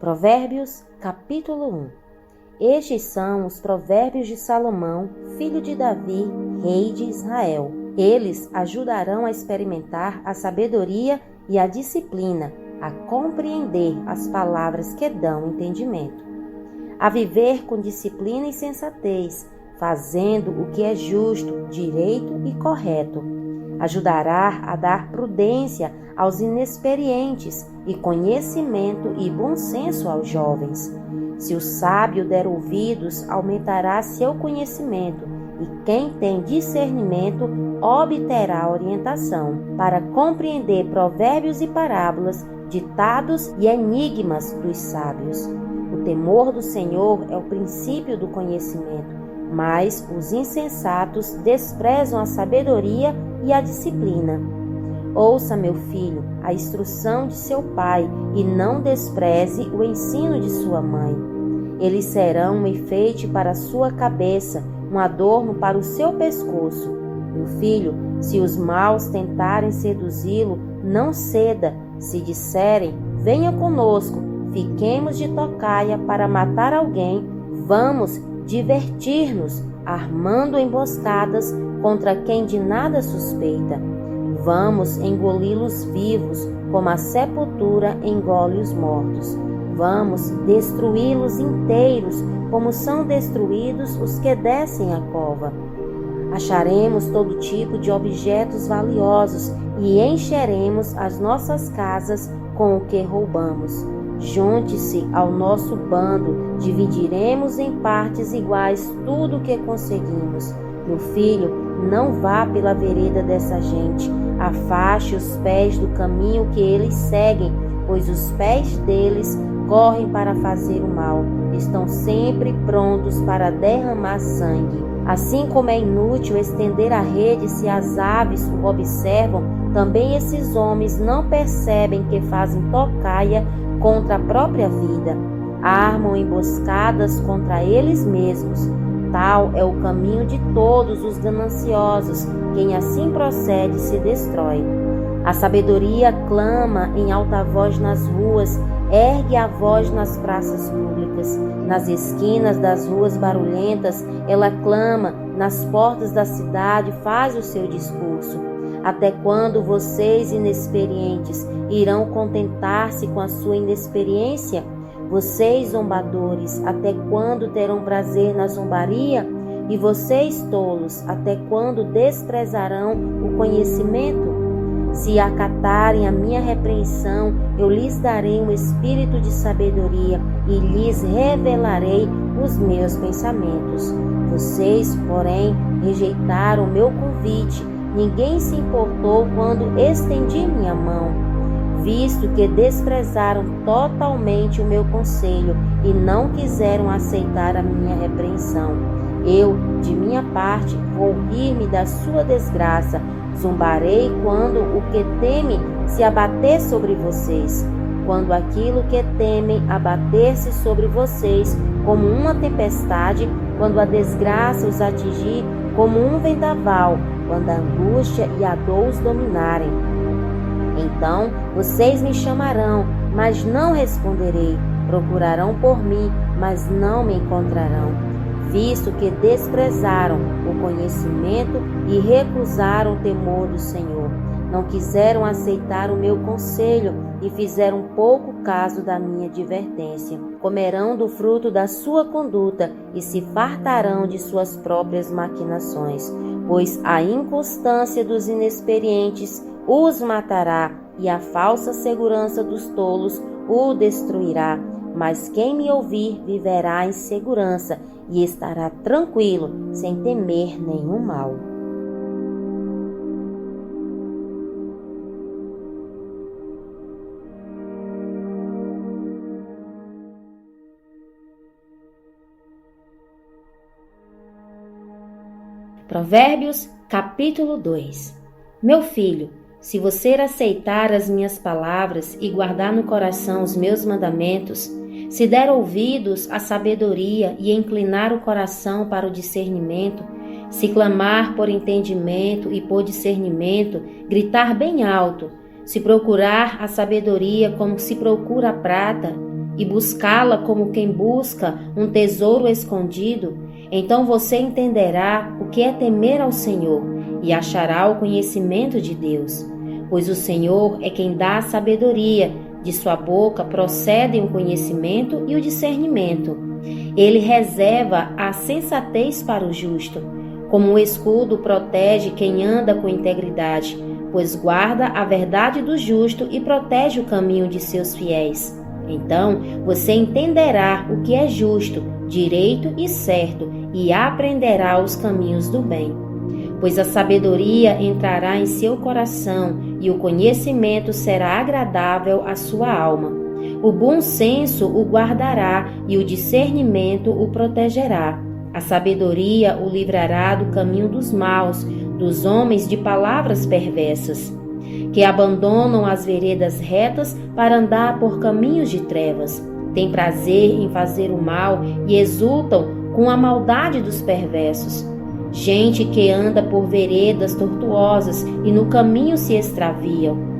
Provérbios, capítulo 1. Estes são os provérbios de Salomão, filho de Davi, rei de Israel. Eles ajudarão a experimentar a sabedoria e a disciplina, a compreender as palavras que dão entendimento, a viver com disciplina e sensatez, fazendo o que é justo, direito e correto. Ajudará a dar prudência aos inexperientes e conhecimento e bom senso aos jovens. Se o sábio der ouvidos, aumentará seu conhecimento, e quem tem discernimento obterá orientação para compreender provérbios e parábolas, ditados e enigmas dos sábios. O temor do Senhor é o princípio do conhecimento, mas os insensatos desprezam a sabedoria e a disciplina. Ouça, meu filho, a instrução de seu pai e não despreze o ensino de sua mãe. Eles serão um enfeite para a sua cabeça, um adorno para o seu pescoço. Meu filho, se os maus tentarem seduzi-lo, não ceda. Se disserem, venha conosco, fiquemos de tocaia para matar alguém, vamos divertir-nos, armando emboscadas contra quem de nada suspeita. Vamos engoli-los vivos, como a sepultura engole os mortos. Vamos destruí-los inteiros, como são destruídos os que descem a cova. Acharemos todo tipo de objetos valiosos e encheremos as nossas casas com o que roubamos. Junte-se ao nosso bando, dividiremos em partes iguais tudo o que conseguimos. Meu filho, não vá pela vereda dessa gente, afaste os pés do caminho que eles seguem, pois os pés deles correm para fazer o mal, estão sempre prontos para derramar sangue. Assim como é inútil estender a rede se as aves o observam, também esses homens não percebem que fazem tocaia contra a própria vida, armam emboscadas contra eles mesmos. Tal é o caminho de todos os gananciosos, quem assim procede se destrói. A sabedoria clama em alta voz nas ruas, ergue a voz nas praças públicas. Nas esquinas das ruas barulhentas, ela clama, nas portas da cidade faz o seu discurso. Até quando vocês, inexperientes, irão contentar-se com a sua inexperiência? Vocês, zombadores, até quando terão prazer na zombaria? E vocês, tolos, até quando desprezarão o conhecimento? Se acatarem a minha repreensão, eu lhes darei um espírito de sabedoria e lhes revelarei os meus pensamentos. Vocês, porém, rejeitaram o meu convite. Ninguém se importou quando estendi minha mão, visto que desprezaram totalmente o meu conselho e não quiseram aceitar a minha repreensão. Eu, de minha parte, vou rir-me da sua desgraça, zombarei quando o que teme se abater sobre vocês, quando aquilo que temem abater-se sobre vocês como uma tempestade, quando a desgraça os atingir como um vendaval, quando a angústia e a dor os dominarem. Então vocês me chamarão, mas não responderei, procurarão por mim, mas não me encontrarão, visto que desprezaram o conhecimento e recusaram o temor do Senhor. Não quiseram aceitar o meu conselho e fizeram pouco caso da minha advertência. Comerão do fruto da sua conduta e se fartarão de suas próprias maquinações, pois a inconstância dos inexperientes os matará e a falsa segurança dos tolos o destruirá. Mas quem me ouvir viverá em segurança e estará tranquilo, sem temer nenhum mal. Provérbios, capítulo 2. Meu filho, se você aceitar as minhas palavras e guardar no coração os meus mandamentos, se der ouvidos à sabedoria e inclinar o coração para o discernimento, se clamar por entendimento e por discernimento, gritar bem alto, se procurar a sabedoria como se procura a prata, e buscá-la como quem busca um tesouro escondido, então você entenderá o que é temer ao Senhor e achará o conhecimento de Deus. Pois o Senhor é quem dá a sabedoria, de sua boca procedem o conhecimento e o discernimento. Ele reserva a sensatez para o justo, como um escudo protege quem anda com integridade, pois guarda a verdade do justo e protege o caminho de seus fiéis. Então você entenderá o que é justo, direito e certo, e aprenderá os caminhos do bem. Pois a sabedoria entrará em seu coração e o conhecimento será agradável à sua alma. O bom senso o guardará e o discernimento o protegerá. A sabedoria o livrará do caminho dos maus, dos homens de palavras perversas, que abandonam as veredas retas para andar por caminhos de trevas. Têm prazer em fazer o mal e exultam com a maldade dos perversos. Gente que anda por veredas tortuosas e no caminho se extraviam.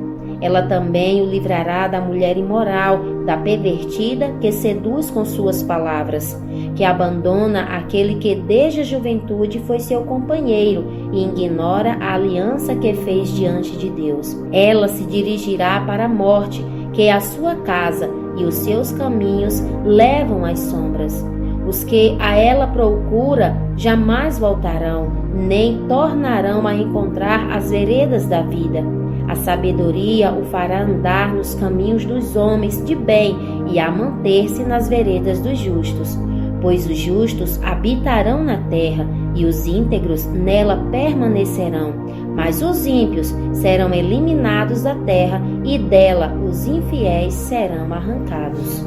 Ela também o livrará da mulher imoral, da pervertida que seduz com suas palavras, que abandona aquele que desde a juventude foi seu companheiro e ignora a aliança que fez diante de Deus. Ela se dirigirá para a morte, que é a sua casa, e os seus caminhos levam às sombras. Os que a ela procura jamais voltarão, nem tornarão a encontrar as veredas da vida. A sabedoria o fará andar nos caminhos dos homens de bem e a manter-se nas veredas dos justos. Pois os justos habitarão na terra e os íntegros nela permanecerão. Mas os ímpios serão eliminados da terra e dela os infiéis serão arrancados.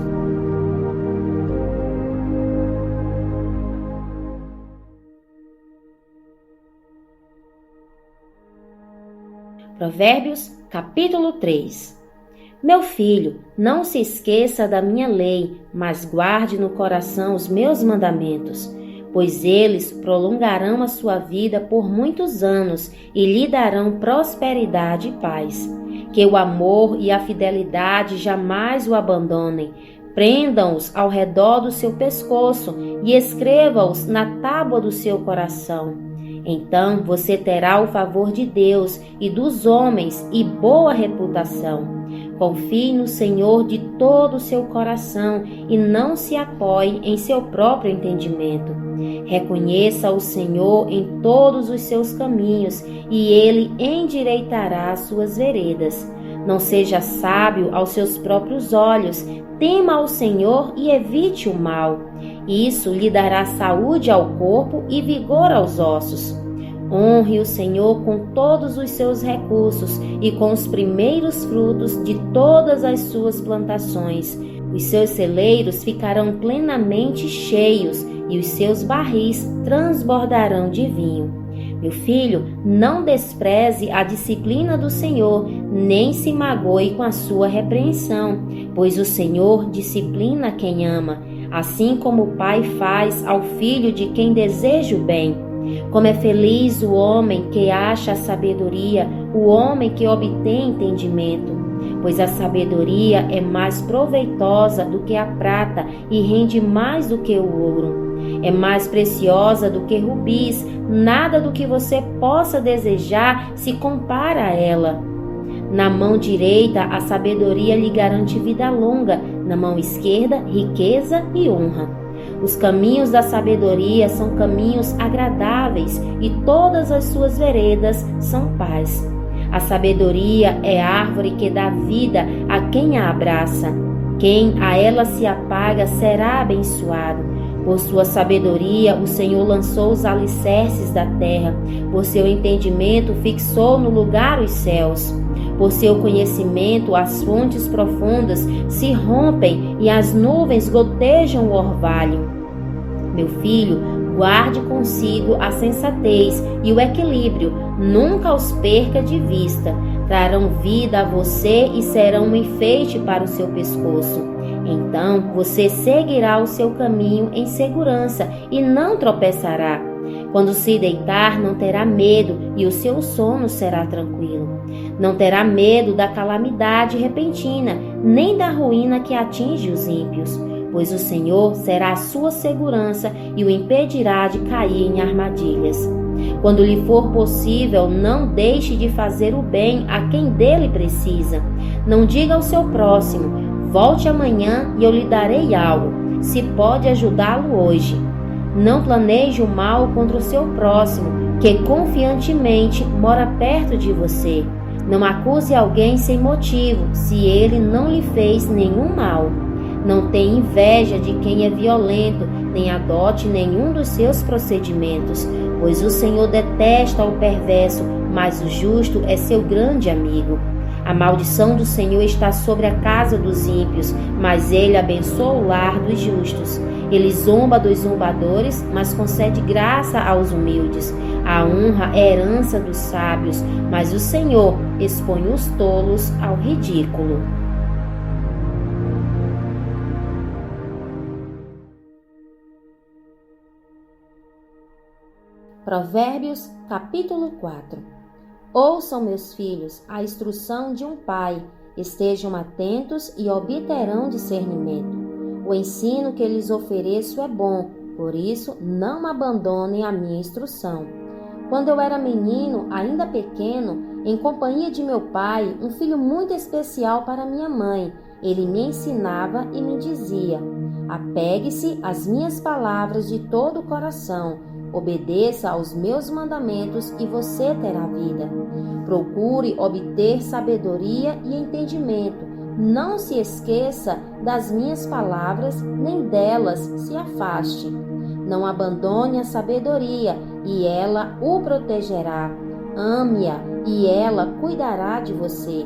Provérbios, capítulo 3. Meu filho, não se esqueça da minha lei, mas guarde no coração os meus mandamentos, pois eles prolongarão a sua vida por muitos anos e lhe darão prosperidade e paz. Que o amor e a fidelidade jamais o abandonem. Prendam-os ao redor do seu pescoço e escreva-os na tábua do seu coração. Então você terá o favor de Deus e dos homens e boa reputação. Confie no Senhor de todo o seu coração e não se apoie em seu próprio entendimento. Reconheça o Senhor em todos os seus caminhos e Ele endireitará as suas veredas. Não seja sábio aos seus próprios olhos, tema ao Senhor e evite o mal. Isso lhe dará saúde ao corpo e vigor aos ossos. Honre o Senhor com todos os seus recursos e com os primeiros frutos de todas as suas plantações. Os seus celeiros ficarão plenamente cheios e os seus barris transbordarão de vinho. Meu filho, não despreze a disciplina do Senhor, nem se magoe com a sua repreensão, pois o Senhor disciplina quem ama, assim como o pai faz ao filho de quem deseja o bem. Como é feliz o homem que acha a sabedoria, o homem que obtém entendimento, pois a sabedoria é mais proveitosa do que a prata e rende mais do que o ouro. É mais preciosa do que rubis, nada do que você possa desejar se compara a ela. Na mão direita, a sabedoria lhe garante vida longa, na mão esquerda, riqueza e honra. Os caminhos da sabedoria são caminhos agradáveis e todas as suas veredas são paz. A sabedoria é árvore que dá vida a quem a abraça. Quem a ela se apaga será abençoado. Por sua sabedoria, o Senhor lançou os alicerces da terra. Por seu entendimento, fixou no lugar os céus. Por seu conhecimento, as fontes profundas se rompem e as nuvens gotejam o orvalho. Meu filho, guarde consigo a sensatez e o equilíbrio, nunca os perca de vista. Trarão vida a você e serão um enfeite para o seu pescoço. Então você seguirá o seu caminho em segurança e não tropeçará. Quando se deitar, não terá medo e o seu sono será tranquilo. Não terá medo da calamidade repentina, nem da ruína que atinge os ímpios, pois o Senhor será a sua segurança e o impedirá de cair em armadilhas. Quando lhe for possível, não deixe de fazer o bem a quem dele precisa. Não diga ao seu próximo: volte amanhã e eu lhe darei algo, se pode ajudá-lo hoje. Não planeje o mal contra o seu próximo, que confiantemente mora perto de você. Não acuse alguém sem motivo, se ele não lhe fez nenhum mal. Não tenha inveja de quem é violento, nem adote nenhum dos seus procedimentos, pois o Senhor detesta o perverso, mas o justo é seu grande amigo. A maldição do Senhor está sobre a casa dos ímpios, mas ele abençoa o lar dos justos. Ele zomba dos zombadores, mas concede graça aos humildes. A honra é herança dos sábios, mas o Senhor expõe os tolos ao ridículo. Provérbios, capítulo 4. Ouçam, meus filhos, a instrução de um pai, estejam atentos e obterão discernimento. O ensino que lhes ofereço é bom, por isso não abandonem a minha instrução. Quando eu era menino, ainda pequeno, em companhia de meu pai, um filho muito especial para minha mãe, ele me ensinava e me dizia: apegue-se às minhas palavras de todo o coração, obedeça aos meus mandamentos e você terá vida. Procure obter sabedoria e entendimento. Não se esqueça das minhas palavras, nem delas se afaste. Não abandone a sabedoria, e ela o protegerá. Ame-a, e ela cuidará de você.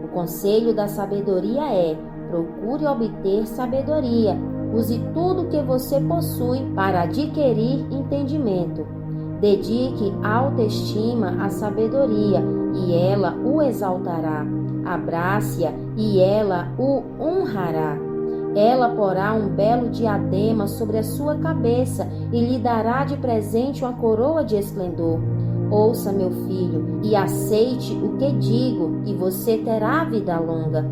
O conselho da sabedoria é: procure obter sabedoria. Use tudo que você possui para adquirir entendimento. Dedique autoestima à sabedoria, e ela o exaltará. Abrace-a, e ela o honrará. Ela porá um belo diadema sobre a sua cabeça e lhe dará de presente uma coroa de esplendor. Ouça, meu filho, e aceite o que digo, e você terá vida longa.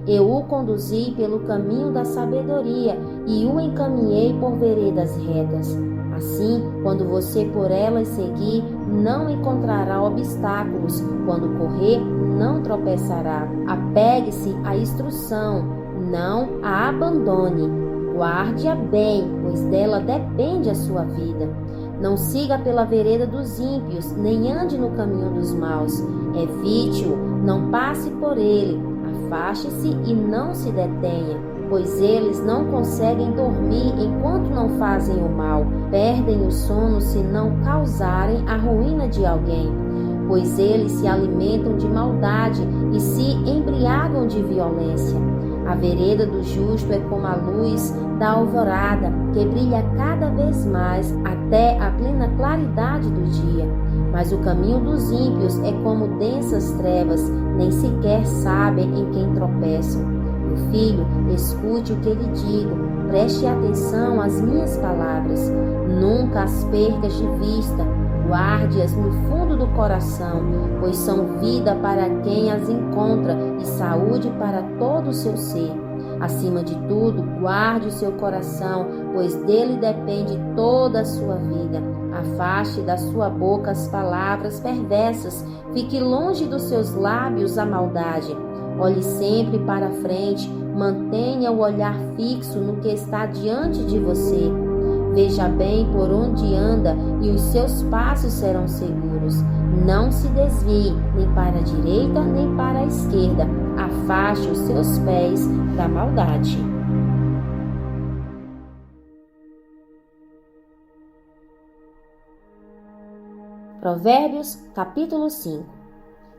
Eu o conduzi pelo caminho da sabedoria e o encaminhei por veredas retas. Assim, quando você por elas seguir, não encontrará obstáculos. Quando correr, não tropeçará. Apegue-se à instrução, não a abandone. Guarde-a bem, pois dela depende a sua vida. Não siga pela vereda dos ímpios, nem ande no caminho dos maus. Evite-o, não passe por ele. Afaste-se e não se detenha, pois eles não conseguem dormir enquanto não fazem o mal. Perdem o sono se não causarem a ruína de alguém, pois eles se alimentam de maldade e se embriagam de violência. A vereda do justo é como a luz da alvorada, que brilha cada vez mais até a plena claridade do dia. Mas o caminho dos ímpios é como densas trevas, nem sequer sabem em quem tropeçam. Meu filho, escute o que lhe digo, preste atenção às minhas palavras. Nunca as percas de vista, guarde-as no fundo do coração, pois são vida para quem as encontra e saúde para todo o seu ser. Acima de tudo, guarde o seu coração, pois dele depende toda a sua vida. Afaste da sua boca as palavras perversas, fique longe dos seus lábios a maldade. Olhe sempre para frente, mantenha o olhar fixo no que está diante de você. Veja bem por onde anda e os seus passos serão seguros. Não se desvie nem para a direita nem para a esquerda. Afaste os seus pés da maldade. Provérbios, capítulo 5.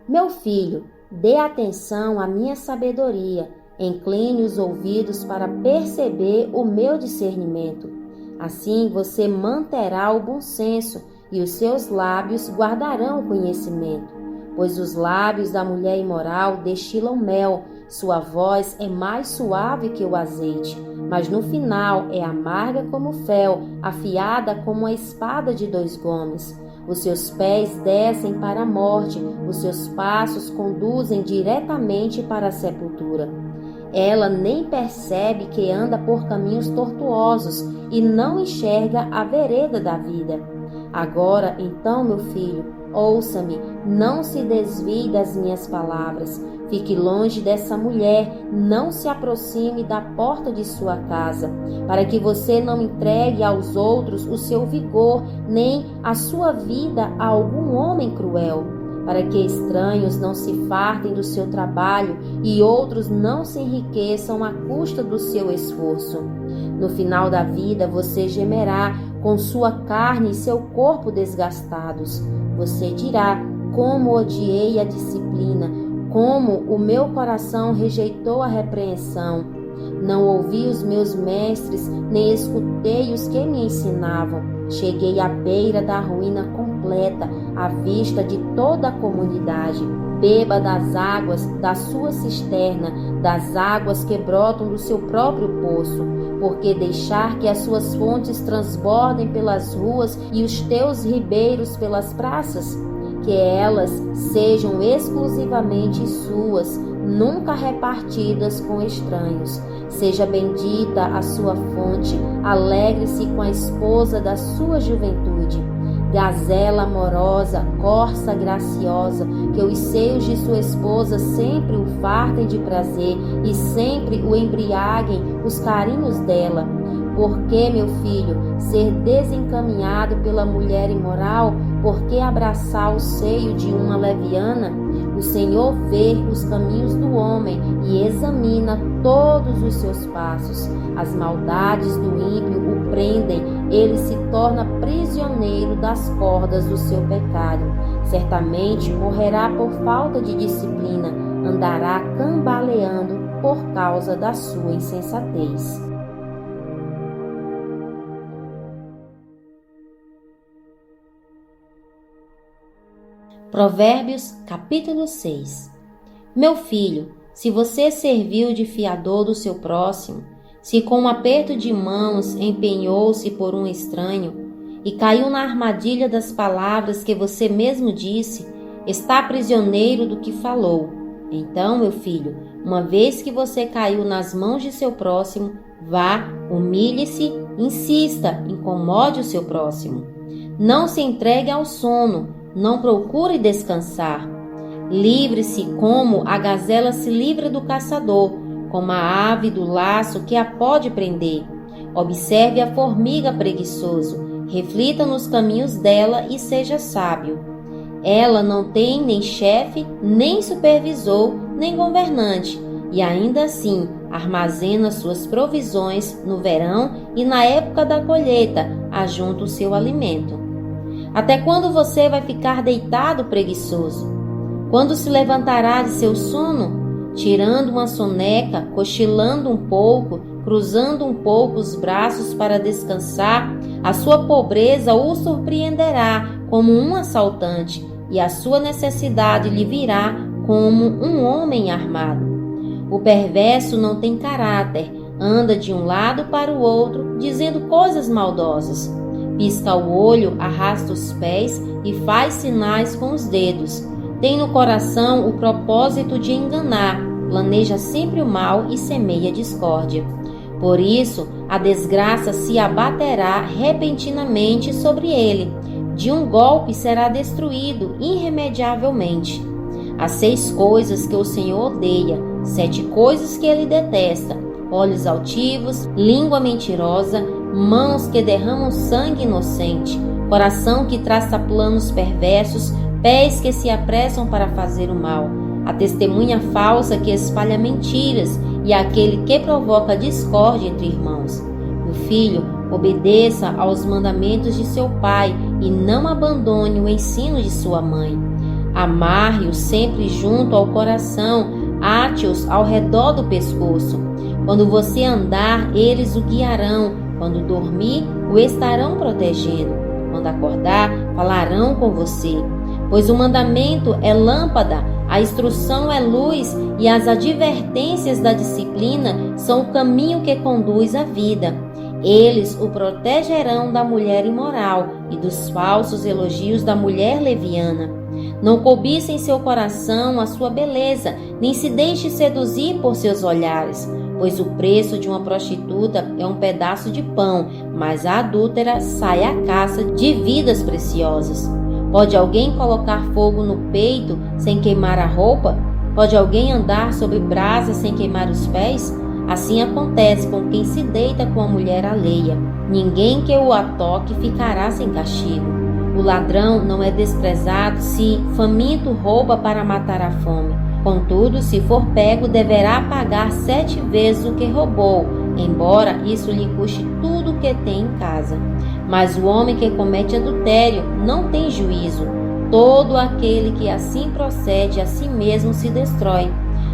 Meu filho, dê atenção à minha sabedoria, incline os ouvidos para perceber o meu discernimento. Assim você manterá o bom senso e os seus lábios guardarão o conhecimento. Pois os lábios da mulher imoral destilam mel, sua voz é mais suave que o azeite, mas no final é amarga como fel, afiada como a espada de 2 gumes. Os seus pés descem para a morte, os seus passos conduzem diretamente para a sepultura. Ela nem percebe que anda por caminhos tortuosos e não enxerga a vereda da vida. Agora, então, meu filho, ouça-me, não se desvie das minhas palavras. Fique longe dessa mulher, não se aproxime da porta de sua casa, para que você não entregue aos outros o seu vigor, nem a sua vida a algum homem cruel, para que estranhos não se fartem do seu trabalho e outros não se enriqueçam à custa do seu esforço. No final da vida você gemerá com sua carne e seu corpo desgastados. Você dirá: como odiei a disciplina, como o meu coração rejeitou a repreensão. Não ouvi os meus mestres, nem escutei os que me ensinavam. Cheguei à beira da ruína completa, à vista de toda a comunidade. Beba das águas da sua cisterna, das águas que brotam do seu próprio poço. Porque deixar que as suas fontes transbordem pelas ruas e os teus ribeiros pelas praças? Que elas sejam exclusivamente suas, nunca repartidas com estranhos. Seja bendita a sua fonte, alegre-se com a esposa da sua juventude. Gazela amorosa, corça graciosa, que os seios de sua esposa sempre o fartem de prazer e sempre o embriaguem os carinhos dela. Por que, meu filho, ser desencaminhado pela mulher imoral? Por que abraçar o seio de uma leviana? O Senhor vê os caminhos do homem e examina todos os seus passos. As maldades do ímpio o prendem, ele se torna prisioneiro das cordas do seu pecado. Certamente morrerá por falta de disciplina, andará cambaleando por causa da sua insensatez. Provérbios, capítulo 6. Meu filho, se você serviu de fiador do seu próximo, se com um aperto de mãos empenhou-se por um estranho e caiu na armadilha das palavras que você mesmo disse, está prisioneiro do que falou. Então, meu filho, uma vez que você caiu nas mãos de seu próximo, vá, humilhe-se, insista, incomode o seu próximo. Não se entregue ao sono, não procure descansar. Livre-se como a gazela se livra do caçador, como a ave do laço que a pode prender. Observe a formiga preguiçoso, reflita nos caminhos dela e seja sábio. Ela não tem nem chefe, nem supervisor, nem governante, e ainda assim armazena suas provisões no verão e na época da colheita, ajunta o seu alimento. Até quando você vai ficar deitado preguiçoso? Quando se levantará de seu sono? Tirando uma soneca, cochilando um pouco, cruzando um pouco os braços para descansar, a sua pobreza o surpreenderá como um assaltante e a sua necessidade lhe virá como um homem armado. O perverso não tem caráter, anda de um lado para o outro, dizendo coisas maldosas. Pisca o olho, arrasta os pés e faz sinais com os dedos. Tem no coração o propósito de enganar, planeja sempre o mal e semeia discórdia. Por isso, a desgraça se abaterá repentinamente sobre ele. De um golpe será destruído irremediavelmente. Há 6 coisas que o Senhor odeia, 7 coisas que ele detesta: olhos altivos, língua mentirosa, mãos que derramam sangue inocente, coração que traça planos perversos, pés que se apressam para fazer o mal, a testemunha falsa que espalha mentiras e aquele que provoca discórdia entre irmãos. Meu filho, obedeça aos mandamentos de seu pai e não abandone o ensino de sua mãe. Amarre-os sempre junto ao coração, ate-os ao redor do pescoço. Quando você andar, eles o guiarão. Quando dormir, o estarão protegendo. Quando acordar, falarão com você. Pois o mandamento é lâmpada, a A instrução é luz e as advertências da disciplina são o caminho que conduz à vida. Eles o protegerão da mulher imoral e dos falsos elogios da mulher leviana. Não cobice em seu coração a sua beleza, nem se deixe seduzir por seus olhares, pois o preço de uma prostituta é um pedaço de pão, mas a adúltera sai à caça de vidas preciosas. Pode alguém colocar fogo no peito sem queimar a roupa? Pode alguém andar sobre brasas sem queimar os pés? Assim acontece com quem se deita com a mulher alheia. Ninguém que o toque ficará sem castigo. O ladrão não é desprezado se faminto rouba para matar a fome. Contudo, se for pego, deverá pagar 7 vezes o que roubou, embora isso lhe custe tudo o que tem em casa. Mas o homem que comete adultério não tem juízo. Todo aquele que assim procede a si mesmo se destrói.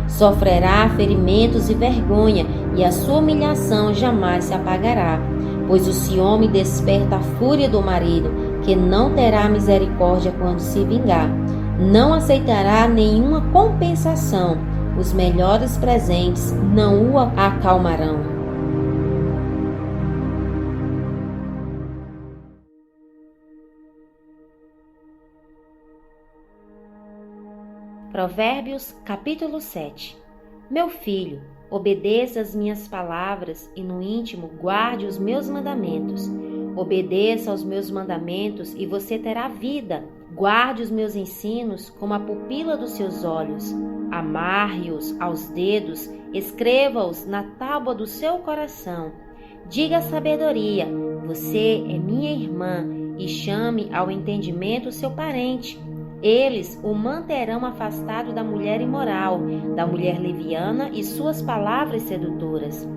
Sofrerá ferimentos e vergonha, e a sua humilhação jamais se apagará. Pois o ciúme desperta a fúria do marido, que não terá misericórdia quando se vingar. Não aceitará nenhuma compensação. Os melhores presentes não o acalmarão. Provérbios, capítulo 7. Meu filho, obedeça as minhas palavras e no íntimo guarde os meus mandamentos. Obedeça aos meus mandamentos e você terá vida. Guarde os meus ensinos como a pupila dos seus olhos. Amarre-os aos dedos, escreva-os na tábua do seu coração. Diga à sabedoria, você é minha irmã, e chame ao entendimento seu parente. Eles o manterão afastado da mulher imoral, da mulher leviana e suas palavras sedutoras.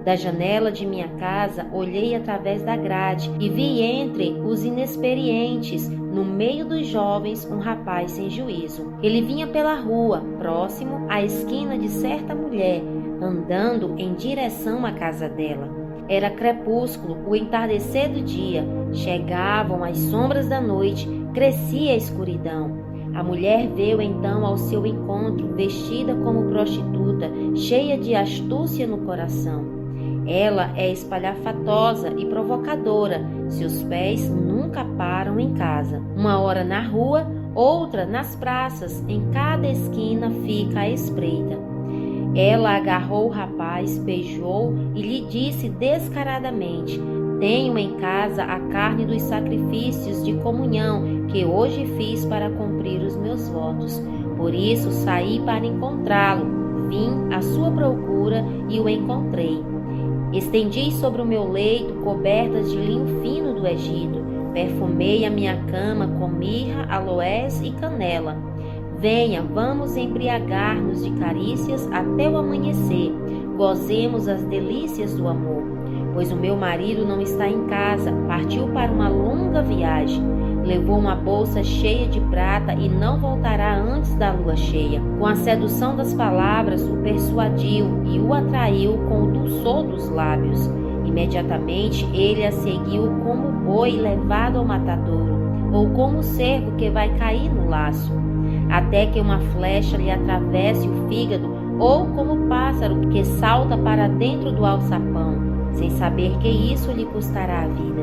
Da janela de minha casa olhei através da grade e vi entre os inexperientes, no meio dos jovens, um rapaz sem juízo. Ele vinha pela rua, próximo à esquina de certa mulher, andando em direção à casa dela. Era crepúsculo, o entardecer do dia. Chegavam as sombras da noite, crescia a escuridão. A mulher veio então ao seu encontro, vestida como prostituta, cheia de astúcia no coração. Ela é espalhafatosa e provocadora, seus pés nunca param em casa. Uma hora na rua, outra nas praças, em cada esquina fica à espreita. Ela agarrou o rapaz, beijou e lhe disse descaradamente: tenho em casa a carne dos sacrifícios de comunhão que hoje fiz para cumprir os meus votos. Por isso saí para encontrá-lo. Vim à sua procura e o encontrei. Estendi sobre o meu leito cobertas de linho fino do Egito. Perfumei a minha cama com mirra, aloés e canela. Venha, vamos embriagar-nos de carícias até o amanhecer. Gozemos as delícias do amor. Pois o meu marido não está em casa, partiu para uma longa viagem. Levou uma bolsa cheia de prata e não voltará antes da lua cheia. Com a sedução das palavras, o persuadiu e o atraiu com o dulçor dos lábios. Imediatamente ele a seguiu como boi levado ao matadouro, ou como cervo que vai cair no laço, até que uma flecha lhe atravesse o fígado, ou como pássaro que salta para dentro do alçapão, sem saber que isso lhe custará a vida.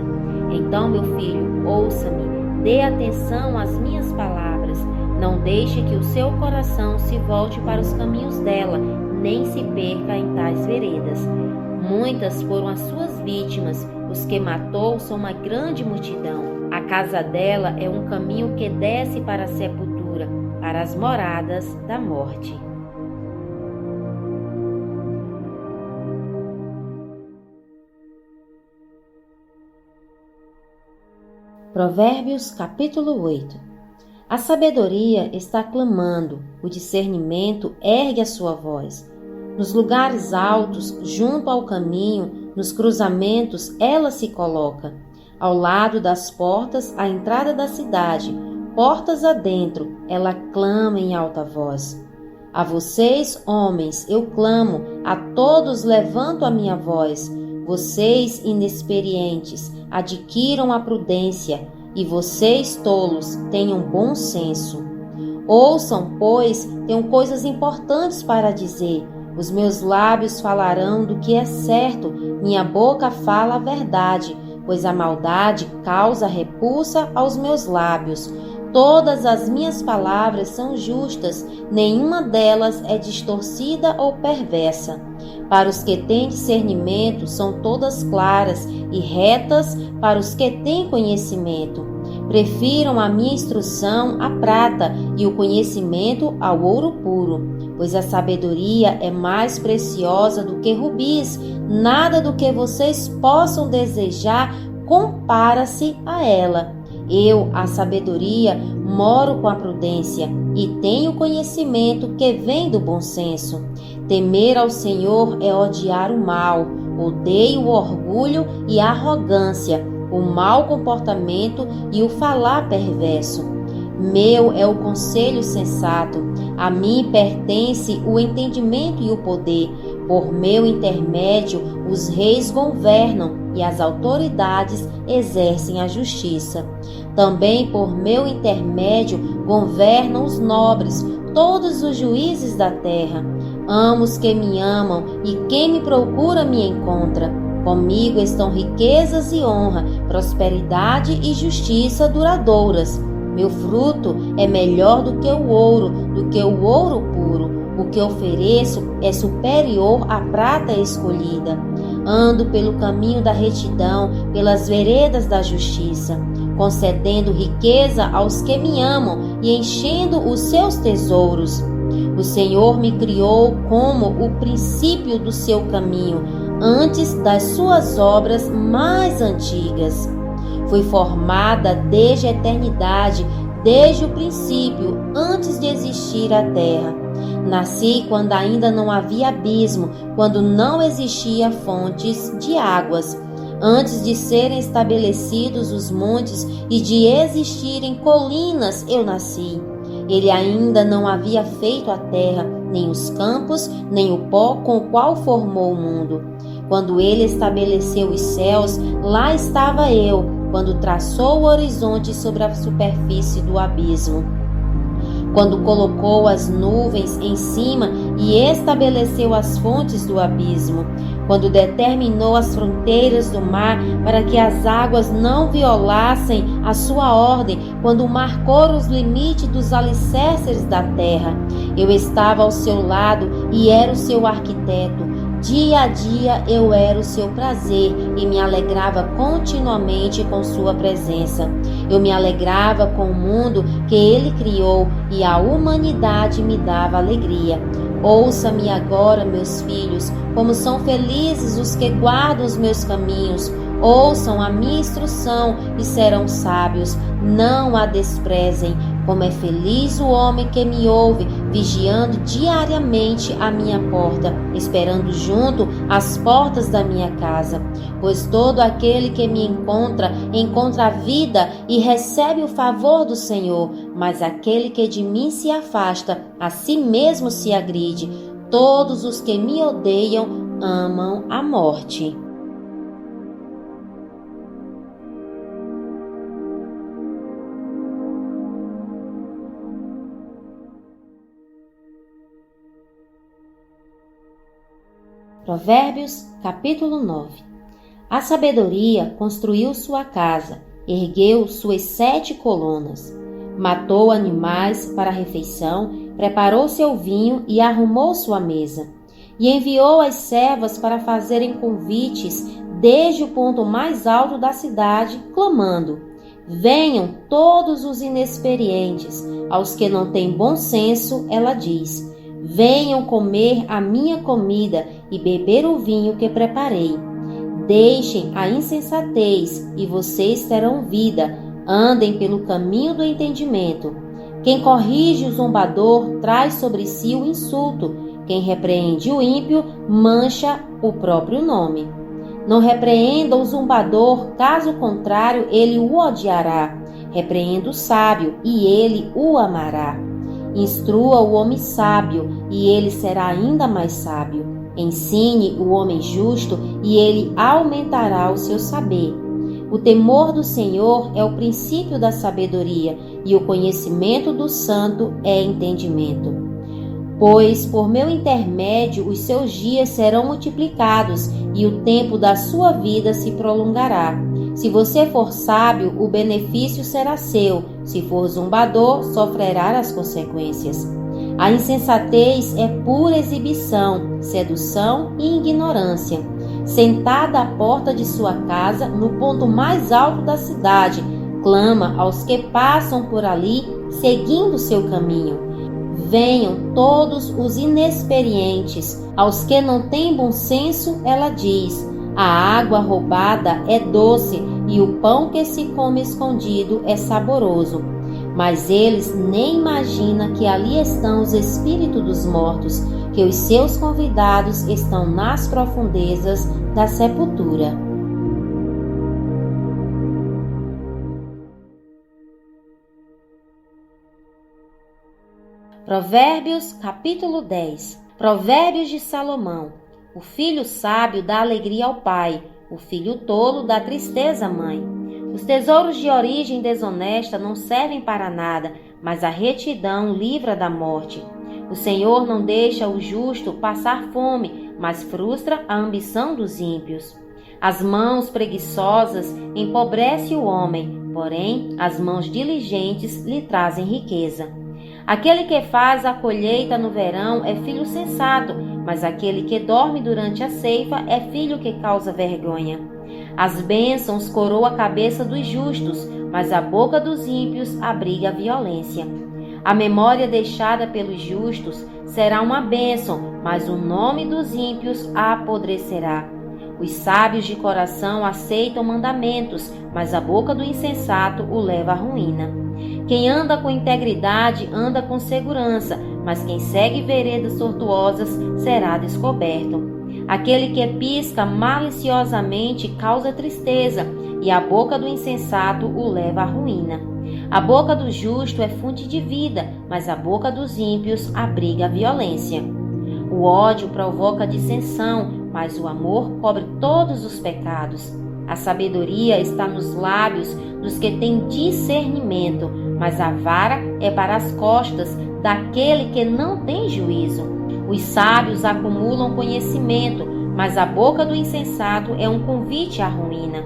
Então, meu filho, ouça-me, dê atenção às minhas palavras, não deixe que o seu coração se volte para os caminhos dela, nem se perca em tais veredas. Muitas foram as suas vítimas, os que matou são uma grande multidão. A casa dela é um caminho que desce para a sepultura, para as moradas da morte. Provérbios, capítulo 8. A sabedoria está clamando, o discernimento ergue a sua voz. Nos lugares altos, junto ao caminho, nos cruzamentos, ela se coloca. Ao lado das portas, à entrada da cidade, portas adentro, ela clama em alta voz. A vocês, homens, eu clamo, a todos levanto a minha voz. Vocês, inexperientes, adquiram a prudência, e vocês, tolos, tenham bom senso. Ouçam, pois, tenho coisas importantes para dizer. Os meus lábios falarão do que é certo, minha boca fala a verdade, pois a maldade causa repulsa aos meus lábios. Todas as minhas palavras são justas, nenhuma delas é distorcida ou perversa. Para os que têm discernimento, são todas claras e retas para os que têm conhecimento. Prefiram a minha instrução à prata e o conhecimento ao ouro puro, pois a sabedoria é mais preciosa do que rubis. Nada do que vocês possam desejar compara-se a ela. Eu, a sabedoria, moro com a prudência e tenho conhecimento que vem do bom senso. Temer ao Senhor é odiar o mal, odeio o orgulho e a arrogância, o mau comportamento e o falar perverso. Meu é o conselho sensato, a mim pertence o entendimento e o poder. Por meu intermédio, os reis governam e as autoridades exercem a justiça. Também por meu intermédio governam os nobres, todos os juízes da terra. Amo os que me amam e quem me procura me encontra. Comigo estão riquezas e honra, prosperidade e justiça duradouras. Meu fruto é melhor do que o ouro puro. O que ofereço é superior à prata escolhida. Ando pelo caminho da retidão, pelas veredas da justiça, concedendo riqueza aos que me amam e enchendo os seus tesouros. O Senhor me criou como o princípio do seu caminho, antes das suas obras mais antigas. Fui formada desde a eternidade, desde o princípio, antes de existir a terra. Nasci quando ainda não havia abismo, quando não existia fontes de águas. Antes de serem estabelecidos os montes e de existirem colinas, eu nasci. Ele ainda não havia feito a terra, nem os campos, nem o pó com o qual formou o mundo. Quando ele estabeleceu os céus, lá estava eu, quando traçou o horizonte sobre a superfície do abismo. Quando colocou as nuvens em cima e estabeleceu as fontes do abismo. Quando determinou as fronteiras do mar para que as águas não violassem a sua ordem. Quando marcou os limites dos alicerces da terra. Eu estava ao seu lado e era o seu arquiteto. Dia a dia eu era o seu prazer e me alegrava continuamente com sua presença. Eu me alegrava com o mundo que ele criou e a humanidade me dava alegria. Ouça-me agora, meus filhos, como são felizes os que guardam os meus caminhos. Ouçam a minha instrução e serão sábios, não a desprezem. Como é feliz o homem que me ouve, vigiando diariamente a minha porta, esperando junto às portas da minha casa. Pois todo aquele que me encontra a vida e recebe o favor do Senhor, mas aquele que de mim se afasta, a si mesmo se agride. Todos os que me odeiam amam a morte. Provérbios, capítulo 9. A sabedoria construiu sua casa, ergueu suas 7 colunas. Matou animais para a refeição, preparou seu vinho e arrumou sua mesa. E enviou as servas para fazerem convites desde o ponto mais alto da cidade, clamando: venham todos os inexperientes, aos que não têm bom senso, ela diz: venham comer a minha comida e beber o vinho que preparei. Deixem a insensatez e vocês terão vida. Andem pelo caminho do entendimento. Quem corrige o zombador traz sobre si o insulto. Quem repreende o ímpio mancha o próprio nome. Não repreenda o zombador, caso contrário ele o odiará. Repreenda o sábio e ele o amará. Instrua o homem sábio e ele será ainda mais sábio. Ensine o homem justo e ele aumentará o seu saber. O temor do Senhor é o princípio da sabedoria, e o conhecimento do santo é entendimento. Pois por meu intermédio os seus dias serão multiplicados, e o tempo da sua vida se prolongará. Se você for sábio, o benefício será seu; se for zombador, sofrerá as consequências. A insensatez é pura exibição, sedução e ignorância. Sentada à porta de sua casa, no ponto mais alto da cidade, clama aos que passam por ali, seguindo seu caminho. Venham todos os inexperientes. Aos que não têm bom senso, ela diz: a água roubada é doce e o pão que se come escondido é saboroso. Mas eles nem imaginam que ali estão os espíritos dos mortos, que os seus convidados estão nas profundezas da sepultura. Provérbios, capítulo 10. Provérbios de Salomão. O filho sábio dá alegria ao pai, o filho tolo dá tristeza à mãe. Os tesouros de origem desonesta não servem para nada, mas a retidão livra da morte. O Senhor não deixa o justo passar fome, mas frustra a ambição dos ímpios. As mãos preguiçosas empobrecem o homem, porém as mãos diligentes lhe trazem riqueza. Aquele que faz a colheita no verão é filho sensato, mas aquele que dorme durante a ceifa é filho que causa vergonha. As bênçãos coroam a cabeça dos justos, mas a boca dos ímpios abriga a violência. A memória deixada pelos justos será uma bênção, mas o nome dos ímpios a apodrecerá. Os sábios de coração aceitam mandamentos, mas a boca do insensato o leva à ruína. Quem anda com integridade anda com segurança, mas quem segue veredas tortuosas será descoberto. Aquele que pisca maliciosamente causa tristeza, e a boca do insensato o leva à ruína. A boca do justo é fonte de vida, mas a boca dos ímpios abriga a violência. O ódio provoca dissensão, mas o amor cobre todos os pecados. A sabedoria está nos lábios dos que têm discernimento, mas a vara é para as costas daquele que não tem juízo. Os sábios acumulam conhecimento, mas a boca do insensato é um convite à ruína.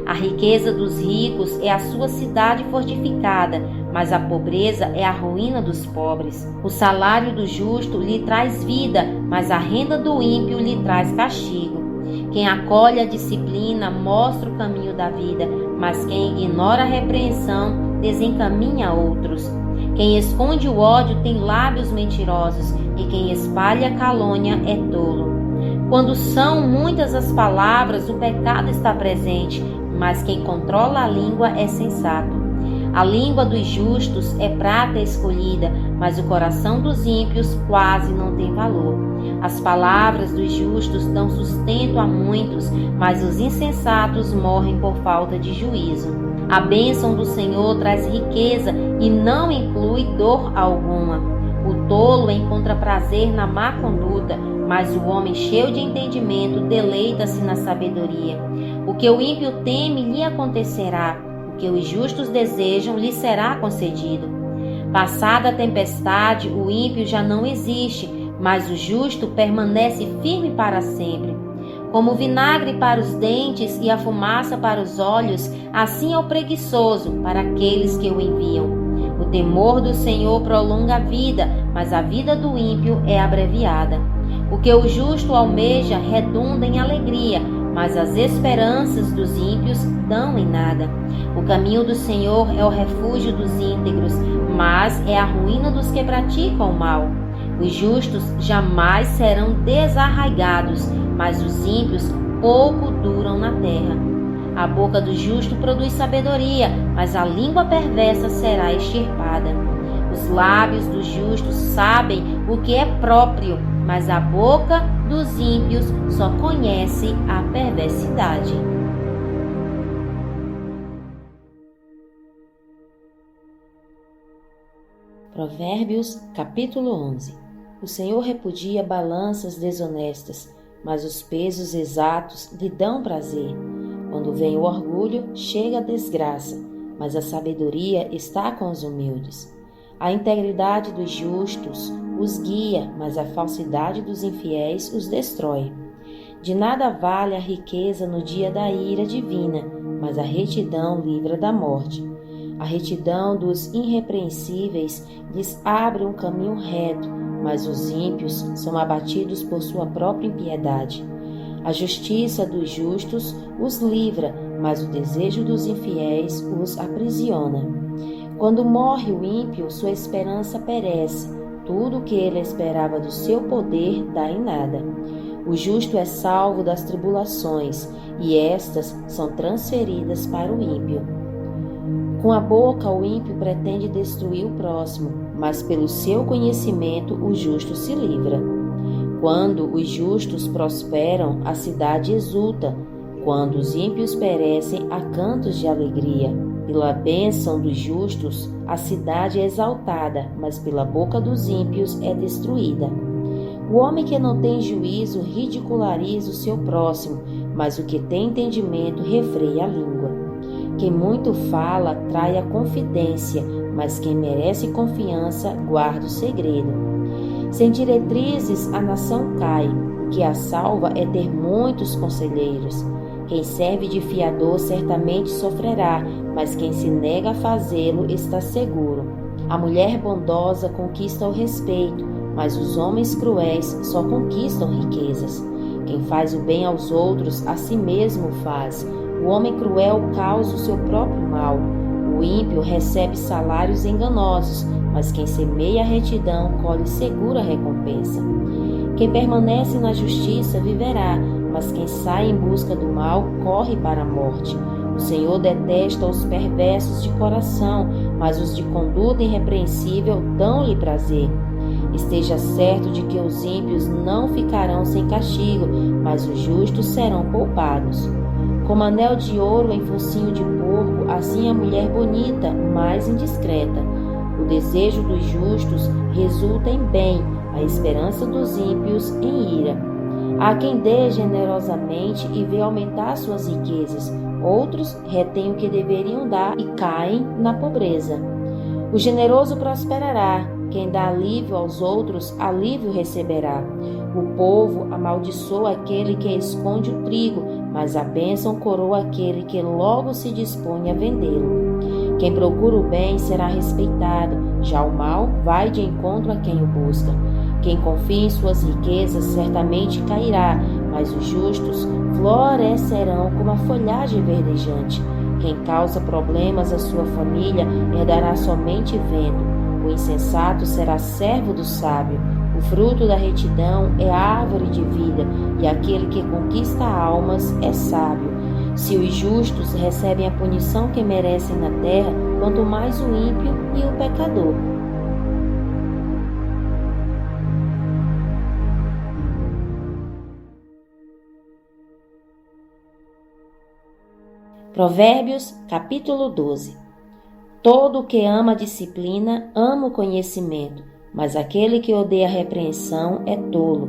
A riqueza dos ricos é a sua cidade fortificada, mas a pobreza é a ruína dos pobres. O salário do justo lhe traz vida, mas a renda do ímpio lhe traz castigo. Quem acolhe a disciplina mostra o caminho da vida, mas quem ignora a repreensão desencaminha outros. Quem esconde o ódio tem lábios mentirosos, e quem espalha a calúnia é tolo. Quando são muitas as palavras, o pecado está presente, mas quem controla a língua é sensato. A língua dos justos é prata escolhida, mas o coração dos ímpios quase não tem valor. As palavras dos justos dão sustento a muitos, mas os insensatos morrem por falta de juízo. A bênção do Senhor traz riqueza e não inclui dor alguma. O tolo encontra prazer na má conduta, mas o homem cheio de entendimento deleita-se na sabedoria. O que o ímpio teme lhe acontecerá, o que os justos desejam lhe será concedido. Passada a tempestade, o ímpio já não existe, mas o justo permanece firme para sempre. Como o vinagre para os dentes e a fumaça para os olhos, assim é o preguiçoso para aqueles que o enviam. O temor do Senhor prolonga a vida, mas a vida do ímpio é abreviada. O que o justo almeja redunda em alegria, mas as esperanças dos ímpios dão em nada. O caminho do Senhor é o refúgio dos íntegros, mas é a ruína dos que praticam o mal. Os justos jamais serão desarraigados, mas os ímpios pouco duram na terra. A boca do justo produz sabedoria, mas a língua perversa será extirpada. Os lábios dos justos sabem o que é próprio, mas a boca dos ímpios só conhece a perversidade. Provérbios, capítulo 11. O Senhor repudia balanças desonestas, mas os pesos exatos lhe dão prazer. Quando vem o orgulho, chega a desgraça, mas a sabedoria está com os humildes. A integridade dos justos os guia, mas a falsidade dos infiéis os destrói. De nada vale a riqueza no dia da ira divina, mas a retidão livra da morte. A retidão dos irrepreensíveis lhes abre um caminho reto, mas os ímpios são abatidos por sua própria impiedade. A justiça dos justos os livra, mas o desejo dos infiéis os aprisiona. Quando morre o ímpio, sua esperança perece. Tudo o que ele esperava do seu poder dá em nada. O justo é salvo das tribulações, e estas são transferidas para o ímpio. Com a boca o ímpio pretende destruir o próximo, mas pelo seu conhecimento o justo se livra. Quando os justos prosperam, a cidade exulta. Quando os ímpios perecem, há cantos de alegria. Pela bênção dos justos, a cidade é exaltada, mas pela boca dos ímpios é destruída. O homem que não tem juízo ridiculariza o seu próximo, mas o que tem entendimento refreia a língua. Quem muito fala trai a confidência, mas quem merece confiança guarda o segredo. Sem diretrizes a nação cai, o que a salva é ter muitos conselheiros. Quem serve de fiador certamente sofrerá, mas quem se nega a fazê-lo está seguro. A mulher bondosa conquista o respeito, mas os homens cruéis só conquistam riquezas. Quem faz o bem aos outros, a si mesmo faz. O homem cruel causa o seu próprio mal. O ímpio recebe salários enganosos, mas quem semeia a retidão colhe segura recompensa. Quem permanece na justiça viverá, mas quem sai em busca do mal corre para a morte. O Senhor detesta os perversos de coração, mas os de conduta irrepreensível dão-lhe prazer. Esteja certo de que os ímpios não ficarão sem castigo, mas os justos serão poupados. Como anel de ouro em focinho de porco, assim a mulher bonita, mais indiscreta. O desejo dos justos resulta em bem, a esperança dos ímpios em ira. Há quem dê generosamente e vê aumentar suas riquezas. Outros retêm o que deveriam dar e caem na pobreza. O generoso prosperará. Quem dá alívio aos outros, alívio receberá. O povo amaldiçoa aquele que esconde o trigo, mas a bênção coroa aquele que logo se dispõe a vendê-lo. Quem procura o bem será respeitado, já o mal vai de encontro a quem o busca. Quem confia em suas riquezas certamente cairá, mas os justos florescerão como a folhagem verdejante. Quem causa problemas à sua família herdará somente vento. O insensato será servo do sábio. O fruto da retidão é a árvore de vida, e aquele que conquista almas é sábio. Se os justos recebem a punição que merecem na terra, quanto mais o ímpio e o pecador. Provérbios, capítulo 12. Todo o que ama a disciplina ama o conhecimento, mas aquele que odeia a repreensão é tolo.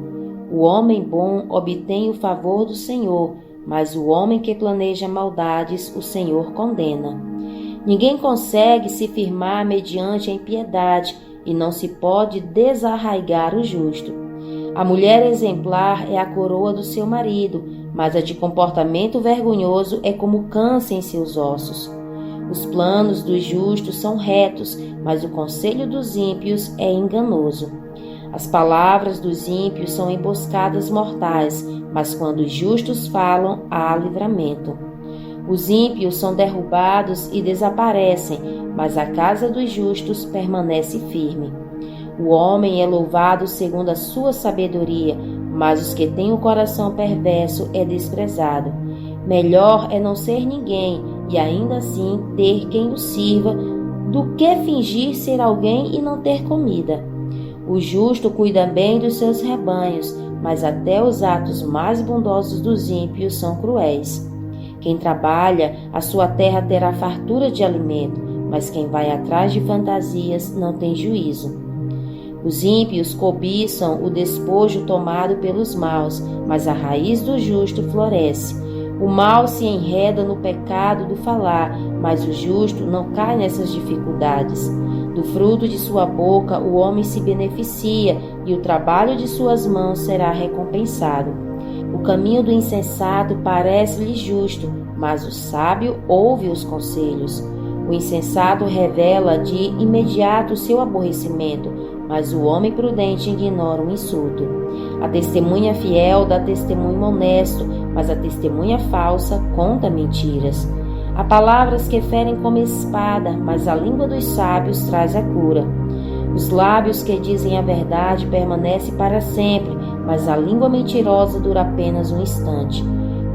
O homem bom obtém o favor do Senhor, mas o homem que planeja maldades o Senhor condena. Ninguém consegue se firmar mediante a impiedade, e não se pode desarraigar o justo. A mulher exemplar é a coroa do seu marido, mas a de comportamento vergonhoso é como câncer em seus ossos. Os planos dos justos são retos, mas o conselho dos ímpios é enganoso. As palavras dos ímpios são emboscadas mortais, mas quando os justos falam, há livramento. Os ímpios são derrubados e desaparecem, mas a casa dos justos permanece firme. O homem é louvado segundo a sua sabedoria, mas os que têm o coração perverso é desprezado. Melhor é não ser ninguém e ainda assim ter quem o sirva, do que fingir ser alguém e não ter comida. O justo cuida bem dos seus rebanhos, mas até os atos mais bondosos dos ímpios são cruéis. Quem trabalha, a sua terra terá fartura de alimento, mas quem vai atrás de fantasias não tem juízo. Os ímpios cobiçam o despojo tomado pelos maus, mas a raiz do justo floresce. O mal se enreda no pecado do falar, mas o justo não cai nessas dificuldades. Do fruto de sua boca o homem se beneficia, e o trabalho de suas mãos será recompensado. O caminho do insensato parece-lhe justo, mas o sábio ouve os conselhos. O insensato revela de imediato seu aborrecimento, mas o homem prudente ignora o insulto. A testemunha fiel dá testemunho honesto, mas a testemunha falsa conta mentiras. Há palavras que ferem como espada, mas a língua dos sábios traz a cura. Os lábios que dizem a verdade permanecem para sempre, mas a língua mentirosa dura apenas um instante.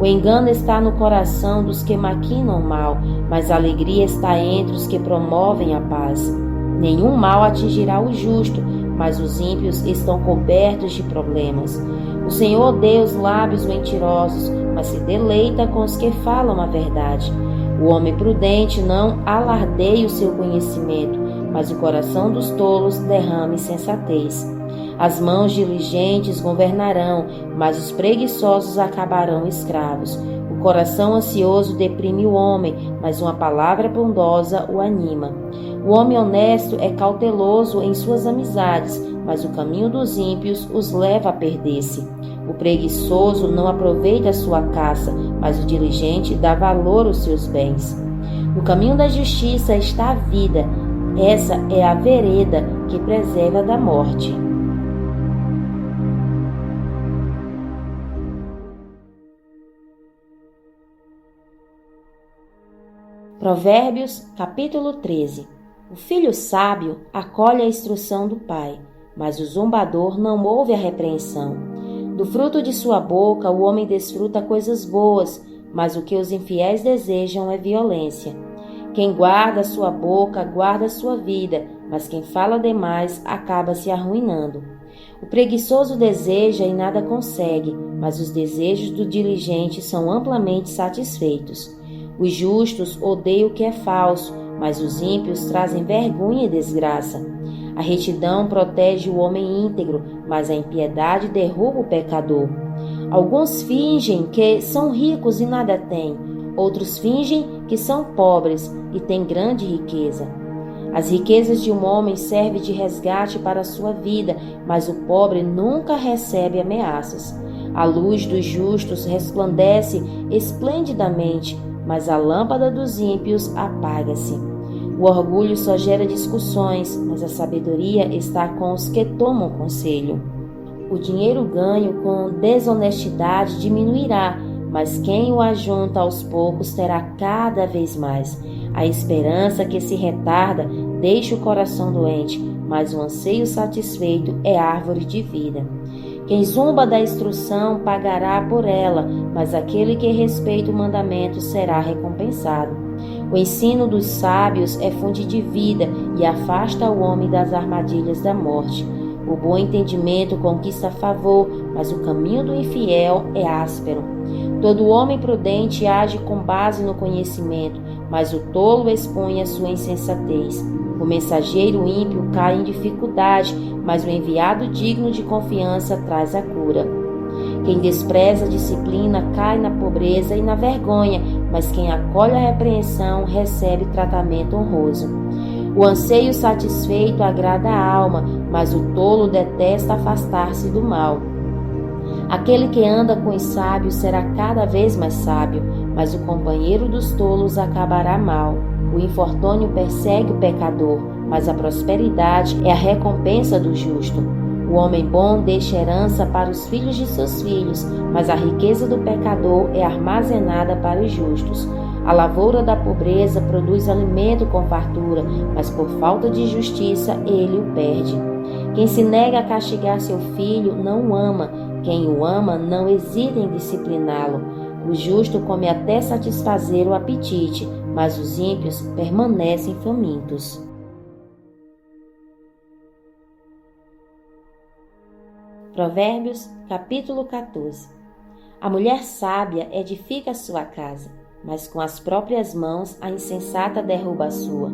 O engano está no coração dos que maquinam o mal, mas a alegria está entre os que promovem a paz. Nenhum mal atingirá o justo, mas os ímpios estão cobertos de problemas. O Senhor odeia os lábios mentirosos, mas se deleita com os que falam a verdade. O homem prudente não alardeia o seu conhecimento, mas o coração dos tolos derrama insensatez. As mãos diligentes governarão, mas os preguiçosos acabarão escravos. O coração ansioso deprime o homem, mas uma palavra bondosa o anima. O homem honesto é cauteloso em suas amizades, mas o caminho dos ímpios os leva a perder-se. O preguiçoso não aproveita a sua caça, mas o diligente dá valor aos seus bens. No caminho da justiça está a vida. Essa é a vereda que preserva da morte. Provérbios, capítulo 13. O filho sábio acolhe a instrução do pai, mas o zombador não ouve a repreensão. Do fruto de sua boca o homem desfruta coisas boas, mas o que os infiéis desejam é violência. Quem guarda sua boca guarda sua vida, mas quem fala demais acaba se arruinando. O preguiçoso deseja e nada consegue, mas os desejos do diligente são amplamente satisfeitos. Os justos odeiam o que é falso, mas os ímpios trazem vergonha e desgraça. A retidão protege o homem íntegro, mas a impiedade derruba o pecador. Alguns fingem que são ricos e nada têm, outros fingem que são pobres e têm grande riqueza. As riquezas de um homem servem de resgate para a sua vida, mas o pobre nunca recebe ameaças. A luz dos justos resplandece esplendidamente, mas a lâmpada dos ímpios apaga-se. O orgulho só gera discussões, mas a sabedoria está com os que tomam conselho. O dinheiro ganho com desonestidade diminuirá, mas quem o ajunta aos poucos terá cada vez mais. A esperança que se retarda deixa o coração doente, mas o anseio satisfeito é árvore de vida. Quem zomba da instrução pagará por ela, mas aquele que respeita o mandamento será recompensado. O ensino dos sábios é fonte de vida e afasta o homem das armadilhas da morte. O bom entendimento conquista favor, mas o caminho do infiel é áspero. Todo homem prudente age com base no conhecimento, mas o tolo expõe a sua insensatez. O mensageiro ímpio cai em dificuldade, mas o enviado digno de confiança traz a cura. Quem despreza a disciplina cai na pobreza e na vergonha, mas quem acolhe a repreensão recebe tratamento honroso. O anseio satisfeito agrada a alma, mas o tolo detesta afastar-se do mal. Aquele que anda com os sábios será cada vez mais sábio, mas o companheiro dos tolos acabará mal. O infortúnio persegue o pecador, mas a prosperidade é a recompensa do justo. O homem bom deixa herança para os filhos de seus filhos, mas a riqueza do pecador é armazenada para os justos. A lavoura da pobreza produz alimento com fartura, mas por falta de justiça ele o perde. Quem se nega a castigar seu filho não o ama, quem o ama não hesita em discipliná-lo. O justo come até satisfazer o apetite, mas os ímpios permanecem famintos. Provérbios, capítulo 14. A mulher sábia edifica a sua casa, mas com as próprias mãos a insensata derruba a sua.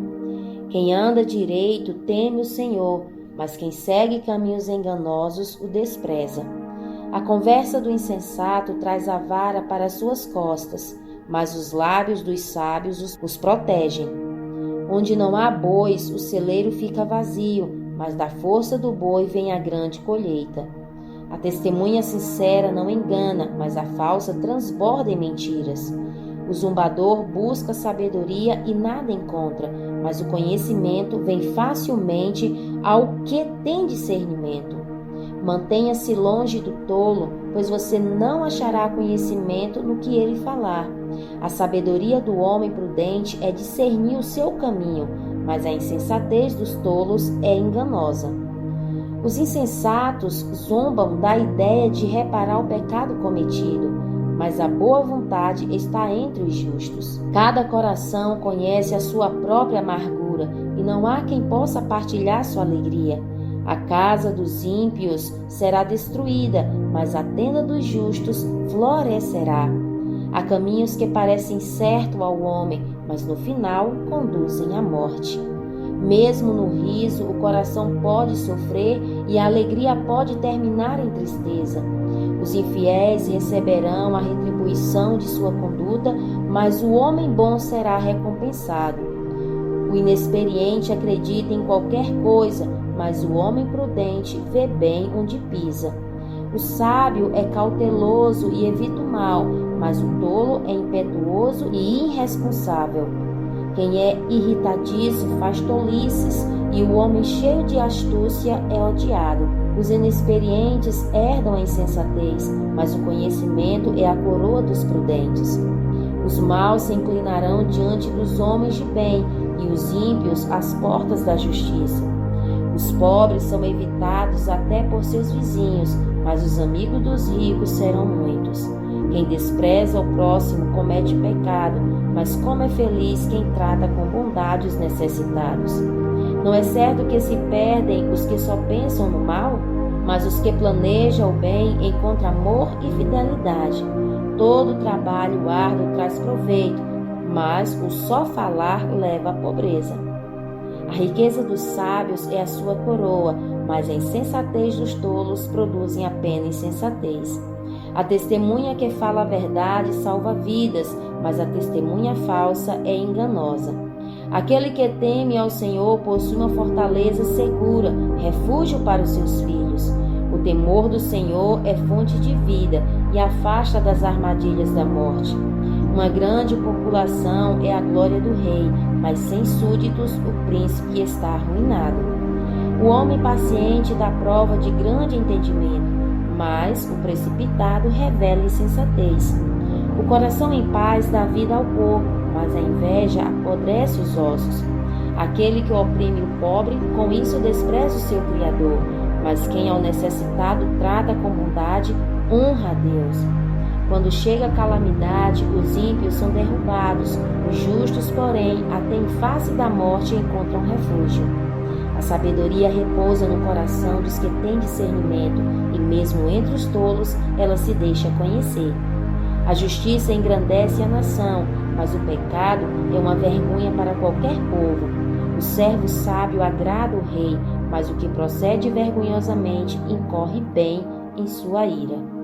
Quem anda direito teme o Senhor, mas quem segue caminhos enganosos o despreza. A conversa do insensato traz a vara para as suas costas, mas os lábios dos sábios os protegem. Onde não há bois, o celeiro fica vazio, mas da força do boi vem a grande colheita. A testemunha sincera não engana, mas a falsa transborda em mentiras. O zombador busca sabedoria e nada encontra, mas o conhecimento vem facilmente ao que tem discernimento. Mantenha-se longe do tolo, pois você não achará conhecimento no que ele falar. A sabedoria do homem prudente é discernir o seu caminho, mas a insensatez dos tolos é enganosa. Os insensatos zombam da ideia de reparar o pecado cometido, mas a boa vontade está entre os justos. Cada coração conhece a sua própria amargura, e não há quem possa partilhar sua alegria. A casa dos ímpios será destruída, mas a tenda dos justos florescerá. Há caminhos que parecem certos ao homem, mas no final conduzem à morte. Mesmo no riso, o coração pode sofrer e a alegria pode terminar em tristeza. Os infiéis receberão a retribuição de sua conduta, mas o homem bom será recompensado. O inexperiente acredita em qualquer coisa, mas o homem prudente vê bem onde pisa. O sábio é cauteloso e evita o mal, mas o tolo é impetuoso e irresponsável. Quem é irritadiço faz tolices, e o homem cheio de astúcia é odiado. Os inexperientes herdam a insensatez, mas o conhecimento é a coroa dos prudentes. Os maus se inclinarão diante dos homens de bem, e os ímpios às portas da justiça. Os pobres são evitados até por seus vizinhos, mas os amigos dos ricos serão muitos. Quem despreza o próximo comete pecado, mas como é feliz quem trata com bondade os necessitados. Não é certo que se perdem os que só pensam no mal, mas os que planejam o bem encontram amor e fidelidade. Todo trabalho árduo traz proveito, mas o só falar leva à pobreza. A riqueza dos sábios é a sua coroa, mas a insensatez dos tolos produzem apenas insensatez. A testemunha que fala a verdade salva vidas, mas a testemunha falsa é enganosa. Aquele que teme ao Senhor possui uma fortaleza segura, refúgio para os seus filhos. O temor do Senhor é fonte de vida e afasta das armadilhas da morte. Uma grande população é a glória do rei, mas sem súditos o príncipe está arruinado. O homem paciente dá prova de grande entendimento, mas o precipitado revela insensatez. O coração em paz dá vida ao corpo, mas a inveja apodrece os ossos. Aquele que oprime o pobre, com isso despreza o seu Criador, mas quem ao necessitado trata com bondade, honra a Deus. Quando chega a calamidade, os ímpios são derrubados, os justos, porém, até em face da morte encontram refúgio. A sabedoria repousa no coração dos que têm discernimento, e mesmo entre os tolos ela se deixa conhecer. A justiça engrandece a nação, mas o pecado é uma vergonha para qualquer povo. O servo sábio agrada o rei, mas o que procede vergonhosamente incorre bem em sua ira.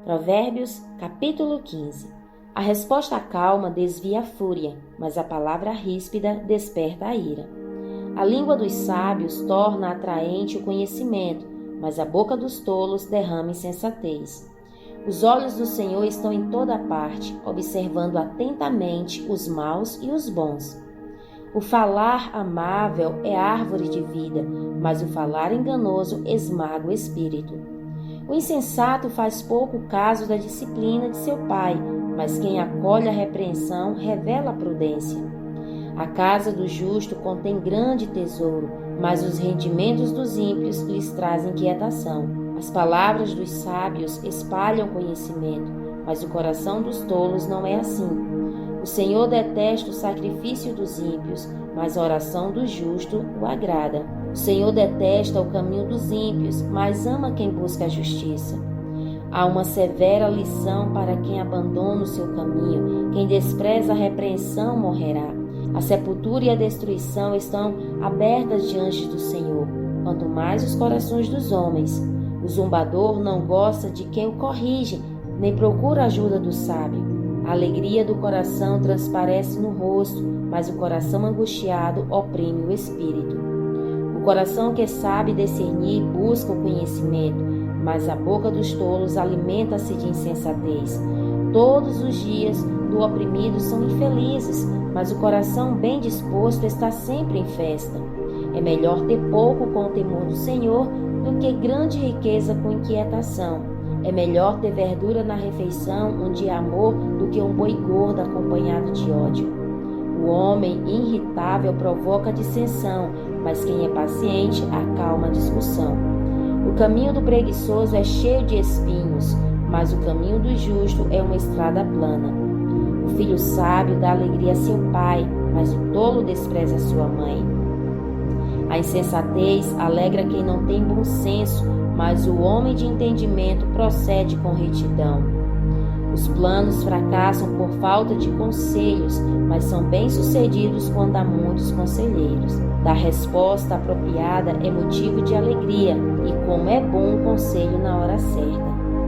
Provérbios, capítulo 15. A resposta calma desvia a fúria, mas a palavra ríspida desperta a ira. A língua dos sábios torna atraente o conhecimento, mas a boca dos tolos derrama insensatez. Os olhos do Senhor estão em toda parte, observando atentamente os maus e os bons. O falar amável é árvore de vida, mas o falar enganoso esmaga o espírito. O insensato faz pouco caso da disciplina de seu pai, mas quem acolhe a repreensão revela a prudência. A casa do justo contém grande tesouro, mas os rendimentos dos ímpios lhes trazem quietação. As palavras dos sábios espalham conhecimento, mas o coração dos tolos não é assim. O Senhor detesta o sacrifício dos ímpios, mas a oração do justo o agrada. O Senhor detesta o caminho dos ímpios, mas ama quem busca a justiça. Há uma severa lição para quem abandona o seu caminho. Quem despreza a repreensão morrerá. A sepultura e a destruição estão abertas diante do Senhor, quanto mais os corações dos homens. O zombador não gosta de quem o corrige, nem procura a ajuda do sábio. A alegria do coração transparece no rosto, mas o coração angustiado oprime o espírito. O coração que sabe discernir busca o conhecimento, mas a boca dos tolos alimenta-se de insensatez. Todos os dias do oprimido são infelizes, mas o coração bem disposto está sempre em festa. É melhor ter pouco com o temor do Senhor do que grande riqueza com inquietação. É melhor ter verdura na refeição onde há amor do que um boi gordo acompanhado de ódio. O homem irritável provoca dissensão, mas quem é paciente acalma a discussão. O caminho do preguiçoso é cheio de espinhos, mas o caminho do justo é uma estrada plana. O filho sábio dá alegria a seu pai, mas o tolo despreza sua mãe. A insensatez alegra quem não tem bom senso, mas o homem de entendimento procede com retidão. Os planos fracassam por falta de conselhos, mas são bem-sucedidos quando há muitos conselheiros. Dar resposta apropriada é motivo de alegria, e como é bom um conselho na hora certa.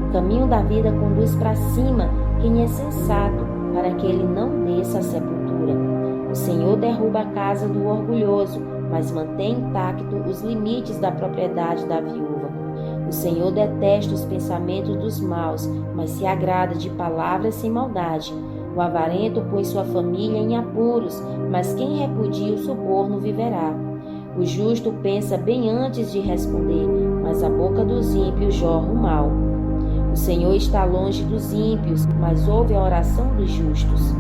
O caminho da vida conduz para cima quem é sensato, para que ele não desça à sepultura. O Senhor derruba a casa do orgulhoso, mas mantém intacto os limites da propriedade da viúva. O Senhor detesta os pensamentos dos maus, mas se agrada de palavras sem maldade. O avarento põe sua família em apuros, mas quem repudia o suborno viverá. O justo pensa bem antes de responder, mas a boca dos ímpios jorra o mal. O Senhor está longe dos ímpios, mas ouve a oração dos justos.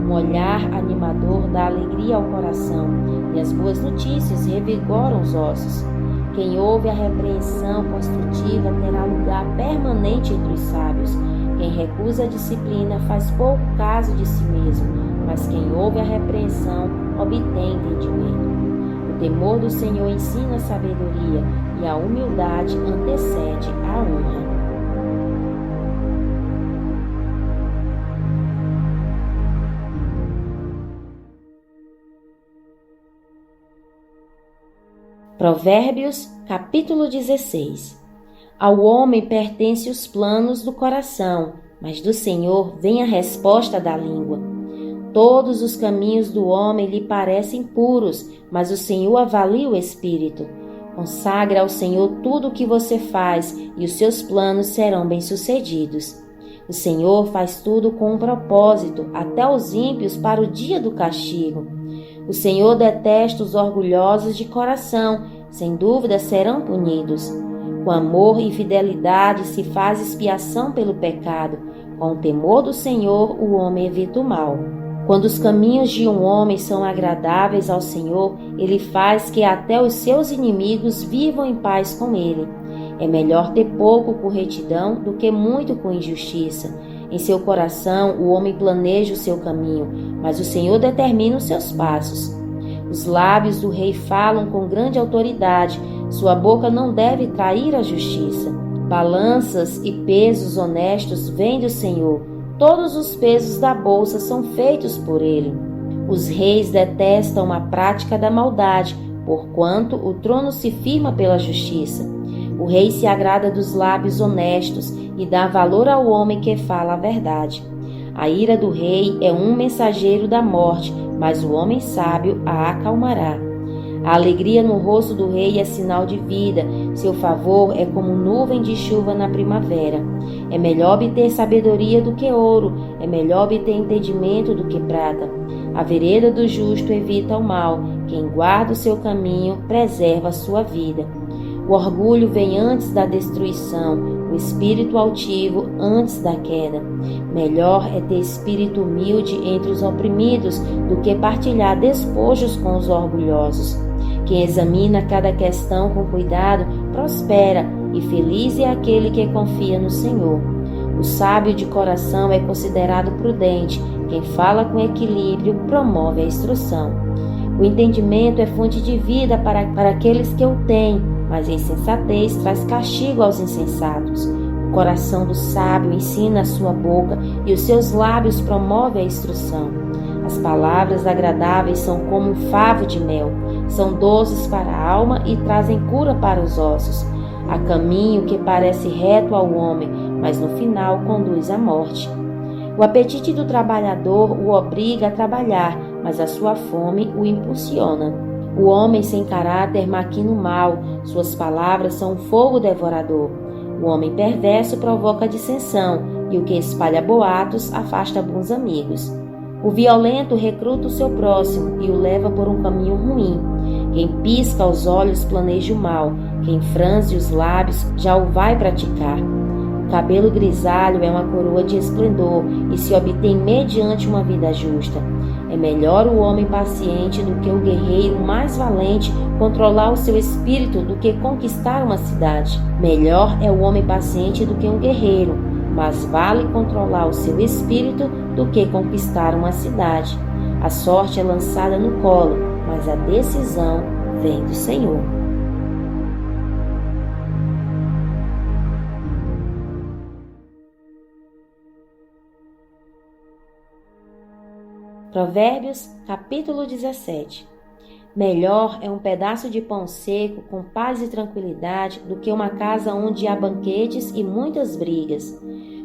Um olhar animador dá alegria ao coração, e as boas notícias revigoram os ossos. Quem ouve a repreensão construtiva terá lugar permanente entre os sábios. Quem recusa a disciplina faz pouco caso de si mesmo, mas quem ouve a repreensão obtém entendimento. O temor do Senhor ensina a sabedoria, e a humildade antecede a honra. Provérbios, capítulo 16. Ao homem pertencem os planos do coração, mas do Senhor vem a resposta da língua. Todos os caminhos do homem lhe parecem puros, mas o Senhor avalia o espírito. Consagra ao Senhor tudo o que você faz, e os seus planos serão bem-sucedidos. O Senhor faz tudo com um propósito, até os ímpios para o dia do castigo. O Senhor detesta os orgulhosos de coração, sem dúvida serão punidos. Com amor e fidelidade se faz expiação pelo pecado. Com o temor do Senhor o homem evita o mal. Quando os caminhos de um homem são agradáveis ao Senhor, ele faz que até os seus inimigos vivam em paz com ele. É melhor ter pouco com retidão do que muito com injustiça. Em seu coração o homem planeja o seu caminho, mas o Senhor determina os seus passos. Os lábios do rei falam com grande autoridade, sua boca não deve trair a justiça. Balanças e pesos honestos vêm do Senhor, todos os pesos da bolsa são feitos por ele. Os reis detestam a prática da maldade, porquanto o trono se firma pela justiça. O rei se agrada dos lábios honestos e dá valor ao homem que fala a verdade. A ira do rei é um mensageiro da morte, mas o homem sábio a acalmará. A alegria no rosto do rei é sinal de vida, seu favor é como nuvem de chuva na primavera. É melhor obter sabedoria do que ouro, é melhor obter entendimento do que prata. A vereda do justo evita o mal, quem guarda o seu caminho preserva a sua vida. O orgulho vem antes da destruição, o espírito altivo antes da queda. Melhor é ter espírito humilde entre os oprimidos do que partilhar despojos com os orgulhosos. Quem examina cada questão com cuidado prospera, e feliz é aquele que confia no Senhor. O sábio de coração é considerado prudente, quem fala com equilíbrio promove a instrução. O entendimento é fonte de vida para aqueles que o têm, mas a insensatez traz castigo aos insensatos. O coração do sábio ensina a sua boca e os seus lábios promovem a instrução. As palavras agradáveis são como um favo de mel, são doces para a alma e trazem cura para os ossos. Há caminho que parece reto ao homem, mas no final conduz à morte. O apetite do trabalhador o obriga a trabalhar, mas a sua fome o impulsiona. O homem sem caráter maquina o mal, suas palavras são um fogo devorador. O homem perverso provoca dissensão, e o que espalha boatos afasta bons amigos. O violento recruta o seu próximo e o leva por um caminho ruim. Quem pisca os olhos planeja o mal, quem franze os lábios já o vai praticar. O cabelo grisalho é uma coroa de esplendor e se obtém mediante uma vida justa. É melhor o homem paciente do que o guerreiro mais valente controlar o seu espírito do que conquistar uma cidade. Melhor é o homem paciente do que um guerreiro, mas vale controlar o seu espírito do que conquistar uma cidade. A sorte é lançada no colo, mas a decisão vem do Senhor. Provérbios, capítulo 17. Melhor é um pedaço de pão seco com paz e tranquilidade do que uma casa onde há banquetes e muitas brigas.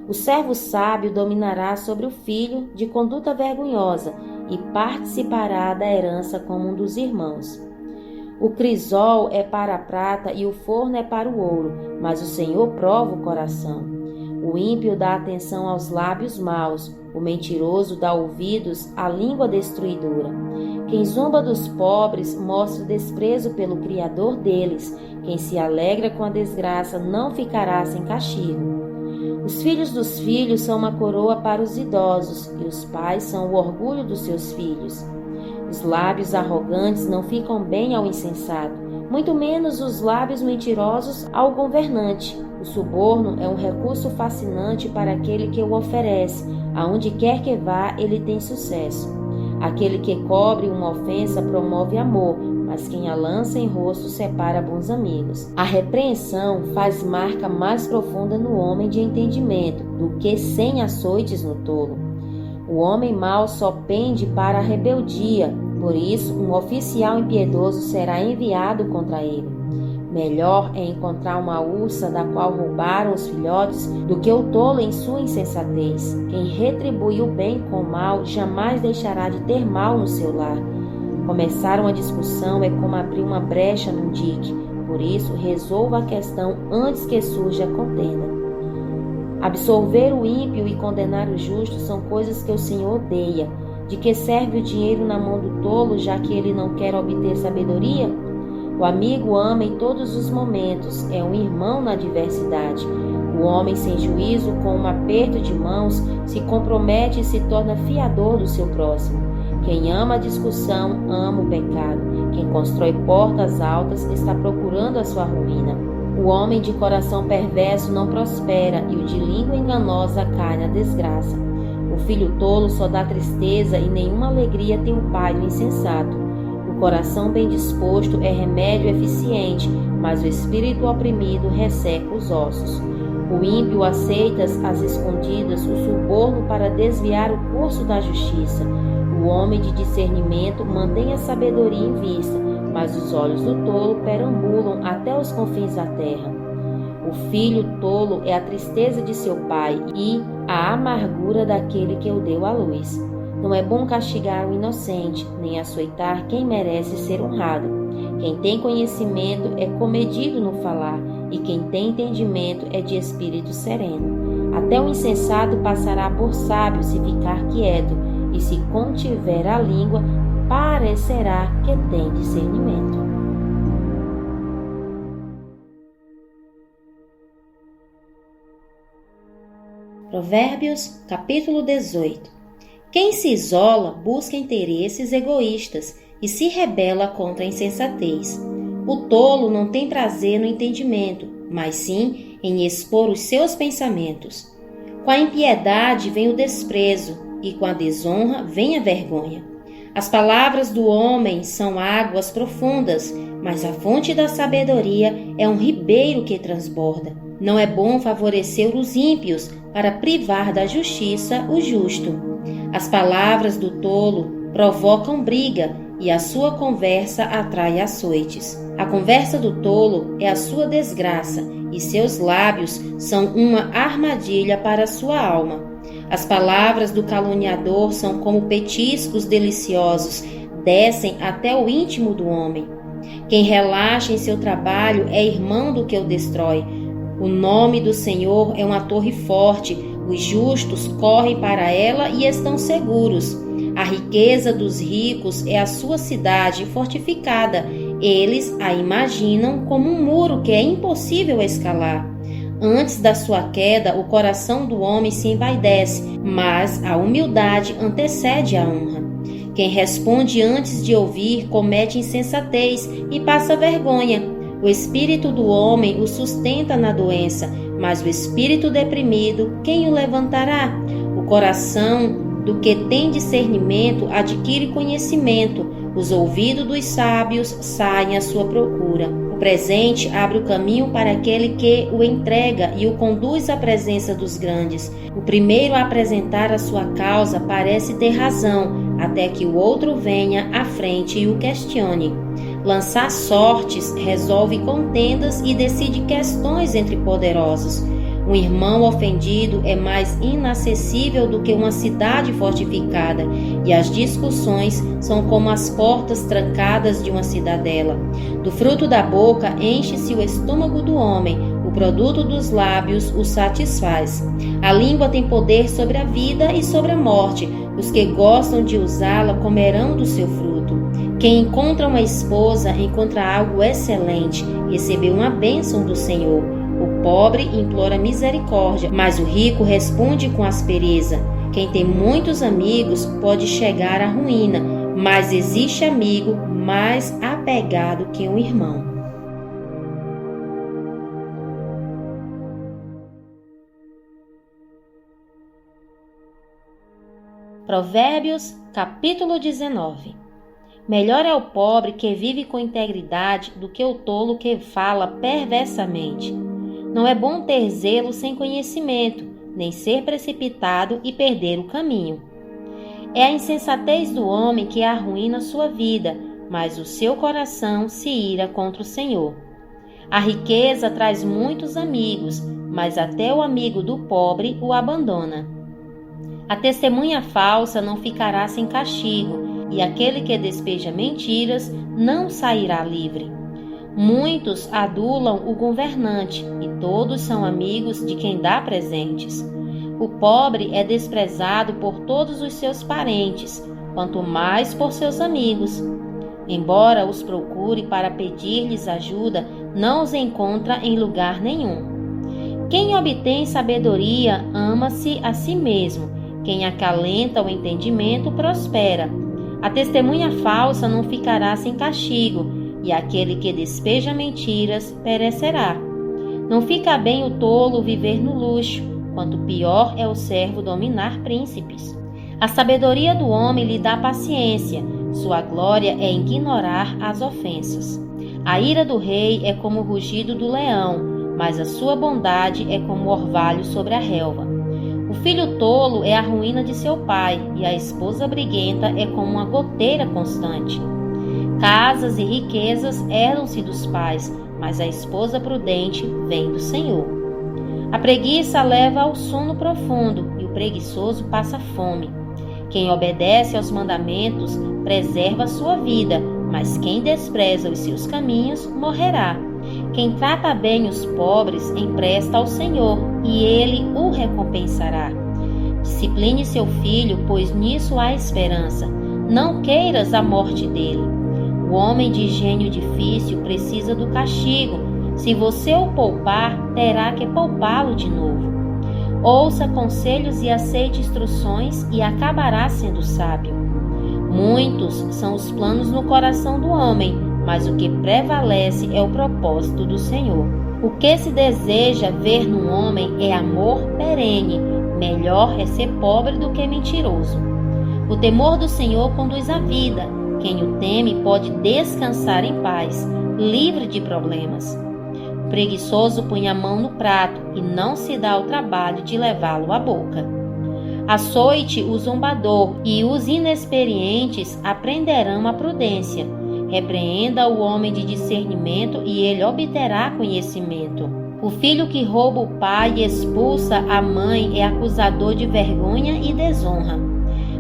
O servo sábio dominará sobre o filho de conduta vergonhosa e participará da herança como um dos irmãos. O crisol é para a prata e o forno é para o ouro, mas o Senhor prova o coração. O ímpio dá atenção aos lábios maus, o mentiroso dá ouvidos à língua destruidora. Quem zomba dos pobres mostra desprezo pelo Criador deles. Quem se alegra com a desgraça não ficará sem castigo. Os filhos dos filhos são uma coroa para os idosos, e os pais são o orgulho dos seus filhos. Os lábios arrogantes não ficam bem ao insensato, muito menos os lábios mentirosos ao governante. O suborno é um recurso fascinante para aquele que o oferece. Aonde quer que vá, ele tem sucesso. Aquele que cobre uma ofensa promove amor, mas quem a lança em rosto separa bons amigos. A repreensão faz marca mais profunda no homem de entendimento do que 100 açoites no tolo. O homem mau só pende para a rebeldia, por isso um oficial impiedoso será enviado contra ele. Melhor é encontrar uma ursa da qual roubaram os filhotes do que o tolo em sua insensatez. Quem retribui o bem com o mal jamais deixará de ter mal no seu lar. Começar uma discussão é como abrir uma brecha num dique, por isso resolva a questão antes que surja a contenda. Absolver o ímpio e condenar o justo são coisas que o Senhor odeia. De que serve o dinheiro na mão do tolo, já que ele não quer obter sabedoria? O amigo ama em todos os momentos, é um irmão na adversidade. O homem sem juízo, com um aperto de mãos, se compromete e se torna fiador do seu próximo. Quem ama a discussão, ama o pecado. Quem constrói portas altas está procurando a sua ruína. O homem de coração perverso não prospera e o de língua enganosa cai na desgraça. O filho tolo só dá tristeza e nenhuma alegria tem o pai do insensato. O coração bem disposto é remédio eficiente, mas o espírito oprimido resseca os ossos. O ímpio aceita às escondidas o suborno para desviar o curso da justiça. O homem de discernimento mantém a sabedoria em vista, mas os olhos do tolo perambulam até os confins da terra. O filho tolo é a tristeza de seu pai e a amargura daquele que o deu à luz. Não é bom castigar o inocente, nem açoitar quem merece ser honrado. Quem tem conhecimento é comedido no falar, e quem tem entendimento é de espírito sereno. Até o insensato passará por sábio se ficar quieto, e se contiver a língua, parecerá que tem discernimento. Provérbios, capítulo 18. Quem se isola busca interesses egoístas e se rebela contra a insensatez. O tolo não tem prazer no entendimento, mas sim em expor os seus pensamentos. Com a impiedade vem o desprezo, e com a desonra vem a vergonha. As palavras do homem são águas profundas, mas a fonte da sabedoria é um ribeiro que transborda. Não é bom favorecer os ímpios para privar da justiça o justo. As palavras do tolo provocam briga e a sua conversa atrai açoites. A conversa do tolo é a sua desgraça e seus lábios são uma armadilha para a sua alma. As palavras do caluniador são como petiscos deliciosos, descem até o íntimo do homem. Quem relaxa em seu trabalho é irmão do que o destrói. O nome do Senhor é uma torre forte, os justos correm para ela e estão seguros. A riqueza dos ricos é a sua cidade fortificada. Eles a imaginam como um muro que é impossível escalar. Antes da sua queda, o coração do homem se envaidece, mas a humildade antecede a honra. Quem responde antes de ouvir comete insensatez e passa vergonha. O espírito do homem o sustenta na doença, mas o espírito deprimido, quem o levantará? O coração do que tem discernimento adquire conhecimento. Os ouvidos dos sábios saem à sua procura. O presente abre o caminho para aquele que o entrega e o conduz à presença dos grandes. O primeiro a apresentar a sua causa parece ter razão, até que o outro venha à frente e o questione. Lançar sortes resolve contendas e decide questões entre poderosos. Um irmão ofendido é mais inacessível do que uma cidade fortificada, e as discussões são como as portas trancadas de uma cidadela. Do fruto da boca enche-se o estômago do homem, o produto dos lábios o satisfaz. A língua tem poder sobre a vida e sobre a morte. Os que gostam de usá-la comerão do seu fruto. Quem encontra uma esposa encontra algo excelente, recebeu uma bênção do Senhor. O pobre implora misericórdia, mas o rico responde com aspereza. Quem tem muitos amigos pode chegar à ruína, mas existe amigo mais apegado que um irmão. Provérbios, capítulo 19. Melhor é o pobre que vive com integridade do que o tolo que fala perversamente. Não é bom ter zelo sem conhecimento, nem ser precipitado e perder o caminho. É a insensatez do homem que arruína sua vida, mas o seu coração se ira contra o Senhor. A riqueza traz muitos amigos, mas até o amigo do pobre o abandona. A testemunha falsa não ficará sem castigo, e aquele que despeja mentiras não sairá livre. Muitos adulam o governante, e todos são amigos de quem dá presentes. O pobre é desprezado por todos os seus parentes, quanto mais por seus amigos. Embora os procure para pedir-lhes ajuda, não os encontra em lugar nenhum. Quem obtém sabedoria ama-se a si mesmo. Quem acalenta o entendimento prospera. A testemunha falsa não ficará sem castigo, e aquele que despeja mentiras perecerá. Não fica bem o tolo viver no luxo, quanto pior é o servo dominar príncipes. A sabedoria do homem lhe dá paciência, sua glória é ignorar as ofensas. A ira do rei é como o rugido do leão, mas a sua bondade é como o orvalho sobre a relva. O filho tolo é a ruína de seu pai, e a esposa briguenta é como uma goteira constante. Casas e riquezas herdam-se dos pais, mas a esposa prudente vem do Senhor. A preguiça leva ao sono profundo, e o preguiçoso passa fome. Quem obedece aos mandamentos preserva a sua vida, mas quem despreza os seus caminhos morrerá. Quem trata bem os pobres empresta ao Senhor, e ele o recompensará. Discipline seu filho, pois nisso há esperança. Não queiras a morte dele. O homem de gênio difícil precisa do castigo. Se você o poupar, terá que poupá-lo de novo. Ouça conselhos e aceite instruções, e acabará sendo sábio. Muitos são os planos no coração do homem, mas o que prevalece é o propósito do Senhor. O que se deseja ver no homem é amor perene. Melhor é ser pobre do que mentiroso. O temor do Senhor conduz à vida. Quem o teme pode descansar em paz, livre de problemas. preguiçoso põe a mão no prato e não se dá ao trabalho de levá-lo à boca. Açoite o zombador, e os inexperientes aprenderão a prudência. Repreenda o homem de discernimento, e ele obterá conhecimento. O filho que rouba o pai e expulsa a mãe é acusador de vergonha e desonra.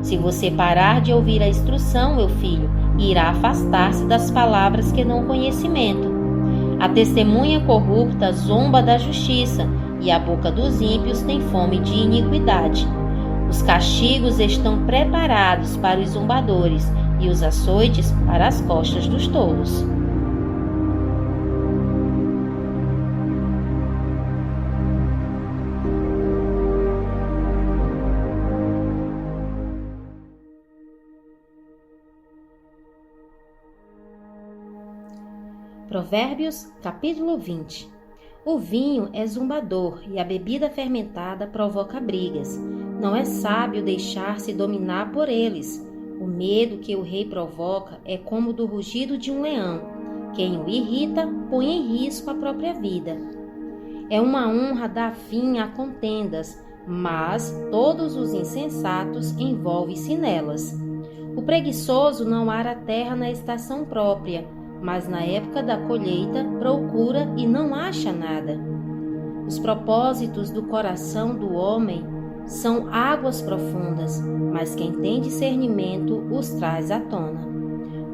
Se você parar de ouvir a instrução, meu filho, irá afastar-se das palavras que dão conhecimento. A testemunha corrupta zomba da justiça, e a boca dos ímpios tem fome de iniquidade. Os castigos estão preparados para os zombadores, e os açoites para as costas dos tolos. Provérbios, capítulo 20. O vinho é zombador e a bebida fermentada provoca brigas. Não é sábio deixar-se dominar por eles. O medo que o rei provoca é como o do rugido de um leão. Quem o irrita põe em risco a própria vida. É uma honra dar fim a contendas, mas todos os insensatos envolvem-se nelas. O preguiçoso não ara a terra na estação própria, mas na época da colheita procura e não acha nada. Os propósitos do coração do homem são águas profundas, mas quem tem discernimento os traz à tona.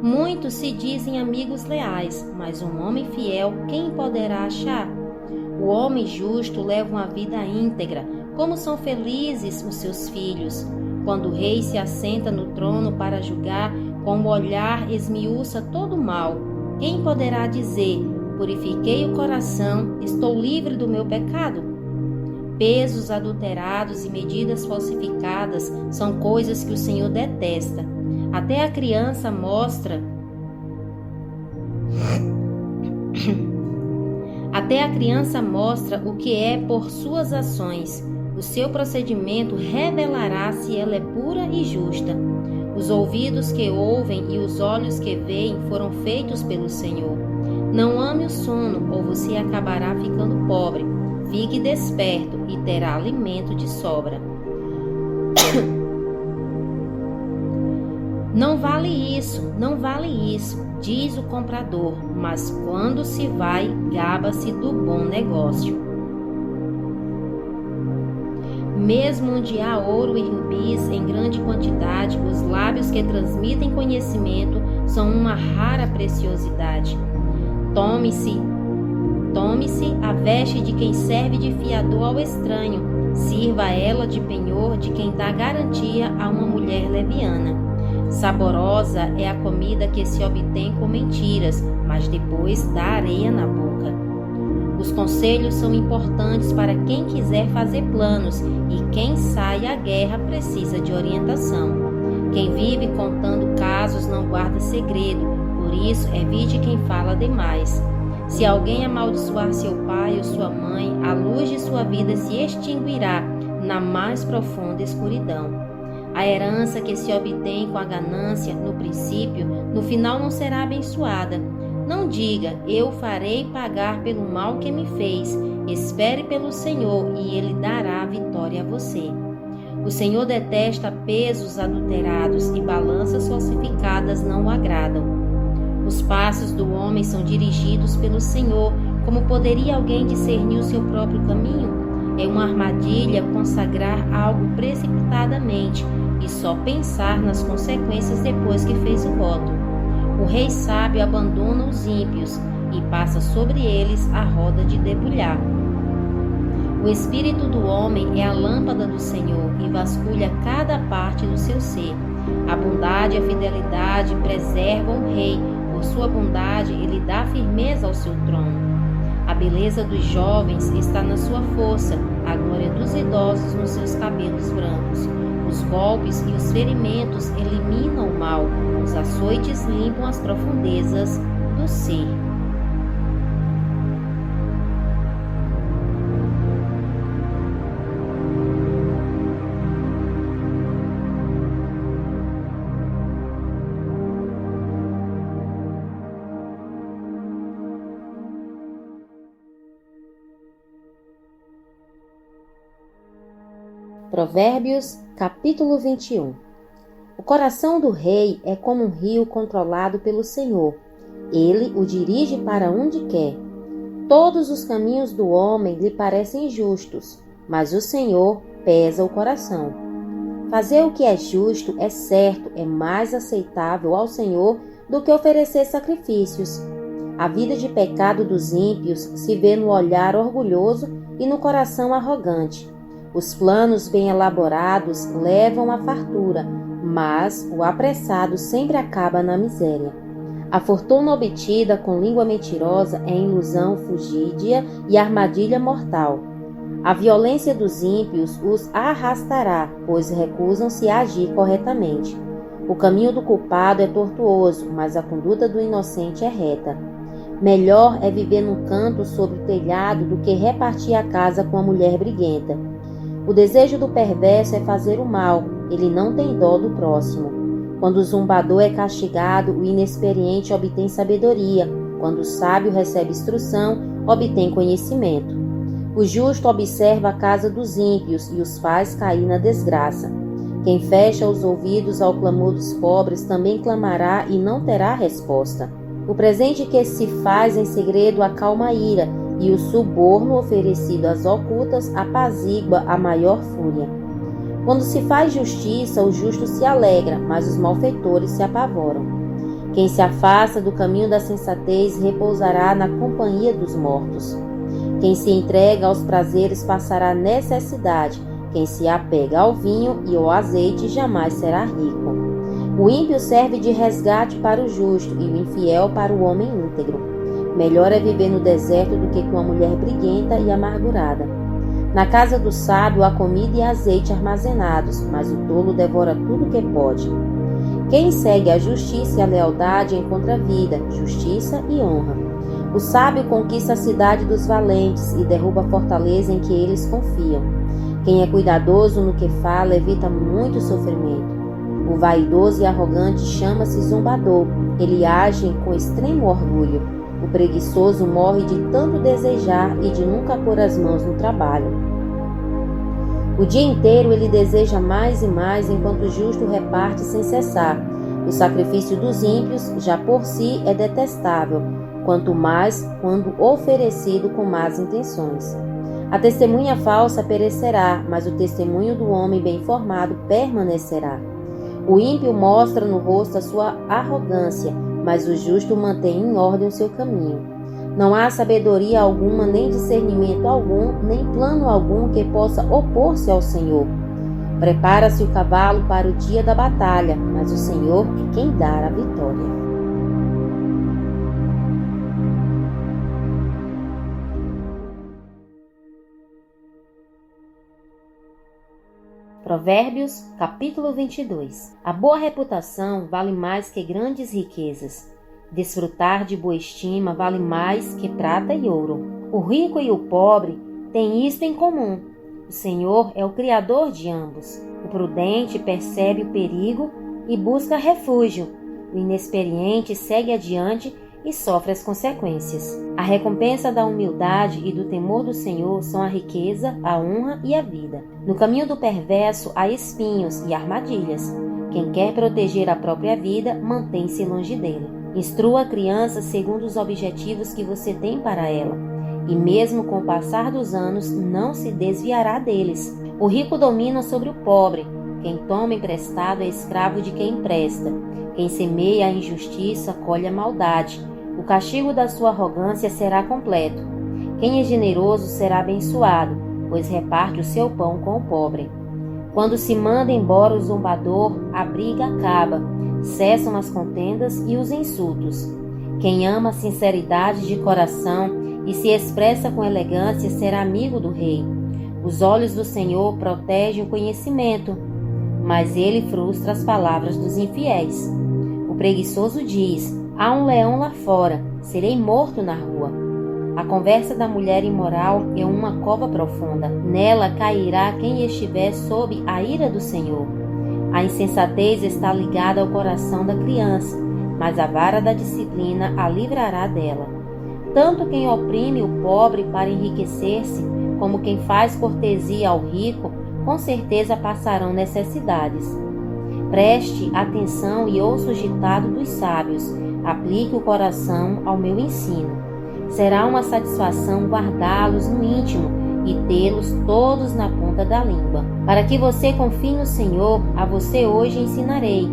Muitos se dizem amigos leais, mas um homem fiel quem poderá achar? O homem justo leva uma vida íntegra, como são felizes os seus filhos. Quando o rei se assenta no trono para julgar, com o olhar esmiuça todo o mal. Quem poderá dizer, purifiquei o coração, estou livre do meu pecado? Pesos adulterados e medidas falsificadas são coisas que o Senhor detesta. Até a criança mostra o que é por suas ações. O seu procedimento revelará se ela é pura e justa. Os ouvidos que ouvem e os olhos que veem foram feitos pelo Senhor. Não ame o sono, ou você acabará ficando pobre. Fique desperto e terá alimento de sobra. Não vale isso, diz o comprador, mas quando se vai, gaba-se do bom negócio. Mesmo onde há ouro e rubis em grande quantidade, os lábios que transmitem conhecimento são uma rara preciosidade. Tome-se a veste de quem serve de fiador ao estranho, sirva ela de penhor de quem dá garantia a uma mulher leviana. Saborosa é a comida que se obtém com mentiras, mas depois dá areia na boca. Os conselhos são importantes para quem quiser fazer planos, e quem sai à guerra precisa de orientação. Quem vive contando casos não guarda segredo, por isso evite quem fala demais. Se alguém amaldiçoar seu pai ou sua mãe, a luz de sua vida se extinguirá na mais profunda escuridão. A herança que se obtém com a ganância, no princípio, no final não será abençoada. Não diga, eu farei pagar pelo mal que me fez. Espere pelo Senhor e Ele dará a vitória a você. O Senhor detesta pesos adulterados e balanças falsificadas não o agradam. Os passos do homem são dirigidos pelo Senhor. Como poderia alguém discernir o seu próprio caminho? É uma armadilha consagrar algo precipitadamente e só pensar nas consequências depois que fez o voto. O rei sábio abandona os ímpios e passa sobre eles a roda de debulhar. O espírito do homem é a lâmpada do Senhor e vasculha cada parte do seu ser. A bondade e a fidelidade preservam o rei, por sua bondade ele dá firmeza ao seu trono. A beleza dos jovens está na sua força, a glória dos idosos nos seus cabelos brancos. Os golpes e os ferimentos eliminam o mal, os açoites limpam as profundezas do ser. Provérbios, capítulo 21. O coração do rei é como um rio controlado pelo Senhor. Ele o dirige para onde quer. Todos os caminhos do homem lhe parecem justos, mas o Senhor pesa o coração. Fazer o que é justo é certo, é mais aceitável ao Senhor do que oferecer sacrifícios. A vida de pecado dos ímpios se vê no olhar orgulhoso e no coração arrogante. Os planos bem elaborados levam à fartura, mas o apressado sempre acaba na miséria. A fortuna obtida com língua mentirosa é ilusão fugídia e armadilha mortal. A violência dos ímpios os arrastará, pois recusam-se a agir corretamente. O caminho do culpado é tortuoso, mas a conduta do inocente é reta. Melhor é viver num canto sobre o telhado do que repartir a casa com a mulher briguenta. O desejo do perverso é fazer o mal, ele não tem dó do próximo. Quando o zombador é castigado, o inexperiente obtém sabedoria. Quando o sábio recebe instrução, obtém conhecimento. O justo observa a casa dos ímpios e os faz cair na desgraça. Quem fecha os ouvidos ao clamor dos pobres também clamará e não terá resposta. O presente que se faz em segredo acalma a ira, e o suborno oferecido às ocultas apazigua a maior fúria. Quando se faz justiça, o justo se alegra, mas os malfeitores se apavoram. Quem se afasta do caminho da sensatez repousará na companhia dos mortos. Quem se entrega aos prazeres passará necessidade. Quem se apega ao vinho e ao azeite jamais será rico. O ímpio serve de resgate para o justo e o infiel para o homem íntegro. Melhor é viver no deserto do que com a mulher briguenta e amargurada. Na casa do sábio há comida e azeite armazenados, mas o tolo devora tudo que pode. Quem segue a justiça e a lealdade encontra vida, justiça e honra. O sábio conquista a cidade dos valentes e derruba a fortaleza em que eles confiam. Quem é cuidadoso no que fala evita muito sofrimento. O vaidoso e arrogante chama-se zombador. Ele age com extremo orgulho. O preguiçoso morre de tanto desejar e de nunca pôr as mãos no trabalho. O dia inteiro ele deseja mais e mais, enquanto o justo reparte sem cessar. O sacrifício dos ímpios, já por si, é detestável, quanto mais quando oferecido com más intenções. A testemunha falsa perecerá, mas o testemunho do homem bem informado permanecerá. O ímpio mostra no rosto a sua arrogância, mas o justo mantém em ordem o seu caminho. Não há sabedoria alguma, nem discernimento algum, nem plano algum que possa opor-se ao Senhor. Prepara-se o cavalo para o dia da batalha, mas o Senhor é quem dá a vitória. Provérbios, capítulo 22. A boa reputação vale mais que grandes riquezas. Desfrutar de boa estima vale mais que prata e ouro. O rico e o pobre têm isto em comum. O Senhor é o Criador de ambos. O prudente percebe o perigo e busca refúgio. O inexperiente segue adiante e sofre as consequências. A recompensa da humildade e do temor do Senhor são a riqueza, a honra e a vida. No caminho do perverso há espinhos e armadilhas. Quem quer proteger a própria vida, mantém-se longe dele. Instrua a criança segundo os objetivos que você tem para ela, e mesmo com o passar dos anos, não se desviará deles. O rico domina sobre o pobre. Quem toma emprestado é escravo de quem empresta. Quem semeia a injustiça colhe a maldade. O castigo da sua arrogância será completo. Quem é generoso será abençoado, pois reparte o seu pão com o pobre. Quando se manda embora o zombador, a briga acaba. Cessam as contendas e os insultos. Quem ama a sinceridade de coração e se expressa com elegância será amigo do rei. Os olhos do Senhor protegem o conhecimento, mas ele frustra as palavras dos infiéis. O preguiçoso diz: há um leão lá fora, serei morto na rua. A conversa da mulher imoral é uma cova profunda. Nela cairá quem estiver sob a ira do Senhor. A insensatez está ligada ao coração da criança, mas a vara da disciplina a livrará dela. Tanto quem oprime o pobre para enriquecer-se, como quem faz cortesia ao rico, com certeza passarão necessidades. Preste atenção e ouça o ditado dos sábios. Aplique o coração ao meu ensino. Será uma satisfação guardá-los no íntimo e tê-los todos na ponta da língua. Para que você confie no Senhor, a você hoje ensinarei.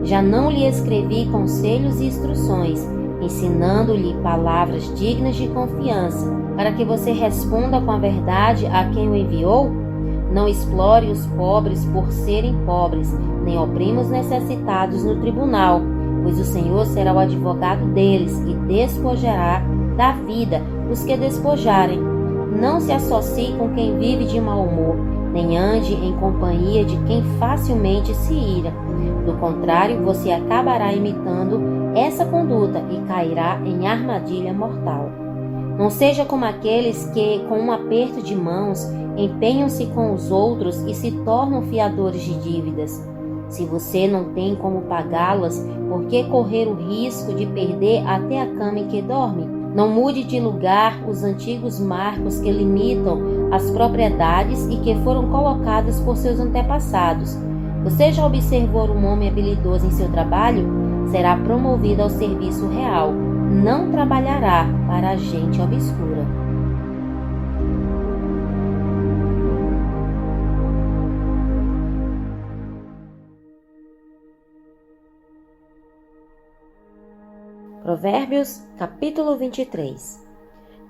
Já não lhe escrevi conselhos e instruções, ensinando-lhe palavras dignas de confiança, para que você responda com a verdade a quem o enviou? Não explore os pobres por serem pobres, nem oprima os necessitados no tribunal, pois o Senhor será o advogado deles e despojará da vida os que despojarem. Não se associe com quem vive de mau humor, nem ande em companhia de quem facilmente se ira. Do contrário, você acabará imitando essa conduta e cairá em armadilha mortal. Não seja como aqueles que, com um aperto de mãos, empenham-se com os outros e se tornam fiadores de dívidas. Se você não tem como pagá-las, por que correr o risco de perder até a cama em que dorme? Não mude de lugar os antigos marcos que limitam as propriedades e que foram colocadas por seus antepassados. Você já observou um homem habilidoso em seu trabalho? Será promovido ao serviço real. Não trabalhará para a gente obscura. Provérbios, capítulo 23.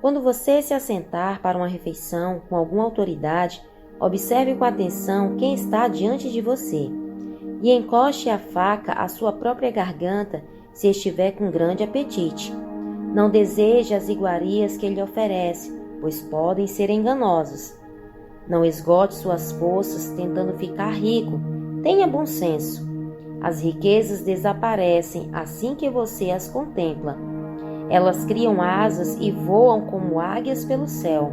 Quando você se assentar para uma refeição com alguma autoridade, observe com atenção quem está diante de você e encoste a faca à sua própria garganta se estiver com grande apetite. Não deseje as iguarias que ele oferece, pois podem ser enganosos. Não esgote suas forças tentando ficar rico. Tenha bom senso. As riquezas desaparecem assim que você as contempla. Elas criam asas e voam como águias pelo céu.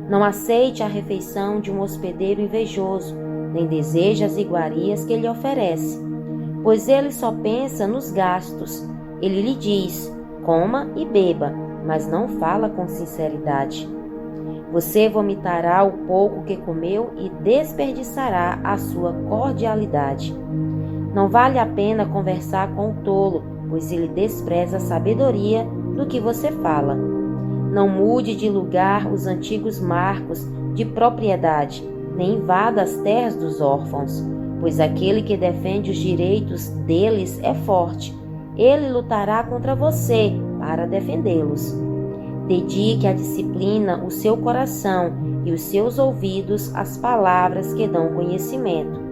Não aceite a refeição de um hospedeiro invejoso, nem deseje as iguarias que ele oferece, pois ele só pensa nos gastos. Ele lhe diz: coma e beba, mas não fala com sinceridade. Você vomitará o pouco que comeu e desperdiçará a sua cordialidade. Não vale a pena conversar com o tolo, pois ele despreza a sabedoria do que você fala. Não mude de lugar os antigos marcos de propriedade, nem invada as terras dos órfãos, pois aquele que defende os direitos deles é forte. Ele lutará contra você para defendê-los. Dedique à disciplina o seu coração e os seus ouvidos às palavras que dão conhecimento.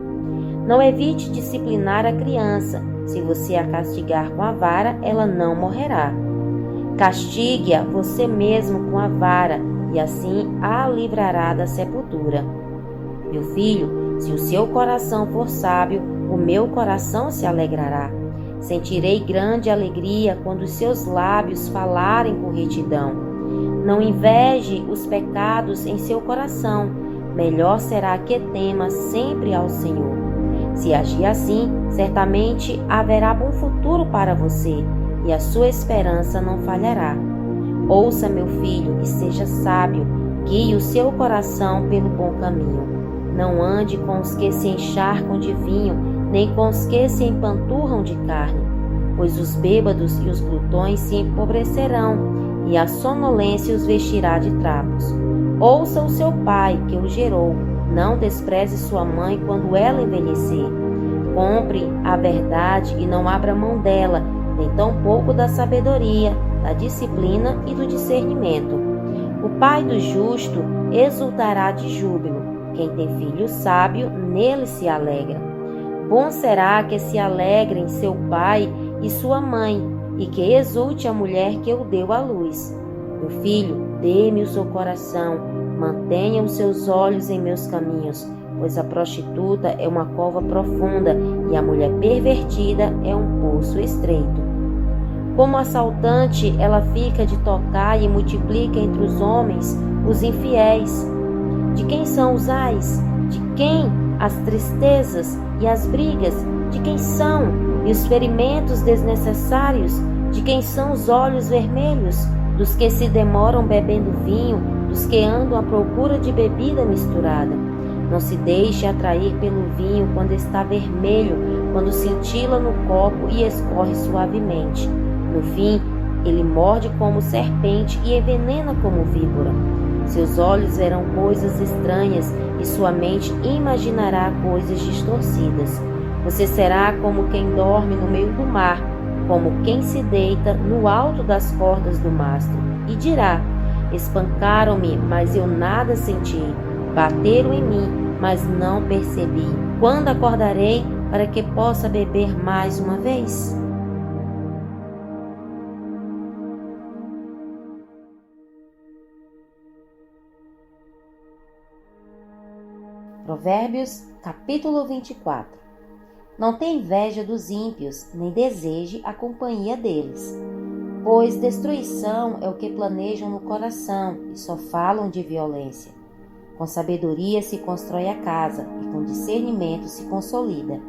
Não evite disciplinar a criança. Se você a castigar com a vara, ela não morrerá. Castigue-a você mesmo com a vara, e assim a livrará da sepultura. Meu filho, se o seu coração for sábio, o meu coração se alegrará. Sentirei grande alegria quando os seus lábios falarem com retidão. Não inveje os pecados em seu coração. Melhor será que tema sempre ao Senhor. Se agir assim, certamente haverá bom futuro para você, e a sua esperança não falhará. Ouça, meu filho, e seja sábio, guie o seu coração pelo bom caminho. Não ande com os que se encharcam de vinho, nem com os que se empanturram de carne, pois os bêbados e os glutões se empobrecerão, e a sonolência os vestirá de trapos. Ouça o seu pai, que o gerou. Não despreze sua mãe quando ela envelhecer. Compre a verdade e não abra mão dela, nem tampouco da sabedoria, da disciplina e do discernimento. O pai do justo exultará de júbilo. Quem tem filho sábio, nele se alegra. Bom será que se alegrem seu pai e sua mãe, e que exulte a mulher que o deu à luz. Meu filho, dê-me o seu coração. Mantenha os seus olhos em meus caminhos, pois a prostituta é uma cova profunda e a mulher pervertida é um poço estreito. Como assaltante, ela fica de tocar e multiplica entre os homens os infiéis. De quem são os ais? De quem as tristezas e as brigas? De quem são? E os ferimentos desnecessários? De quem são os olhos vermelhos? Dos que se demoram bebendo vinho, dos que andam à procura de bebida misturada. Não se deixe atrair pelo vinho quando está vermelho, quando cintila no copo e escorre suavemente. No fim, ele morde como serpente e envenena como víbora. Seus olhos verão coisas estranhas e sua mente imaginará coisas distorcidas. Você será como quem dorme no meio do mar, como quem se deita no alto das cordas do mastro, e dirá: espancaram-me, mas eu nada senti. Bateram em mim, mas não percebi. Quando acordarei para que possa beber mais uma vez? Provérbios, capítulo 24. Não tenha inveja dos ímpios, nem deseje a companhia deles, pois destruição é o que planejam no coração e só falam de violência. Com sabedoria se constrói a casa e com discernimento se consolida.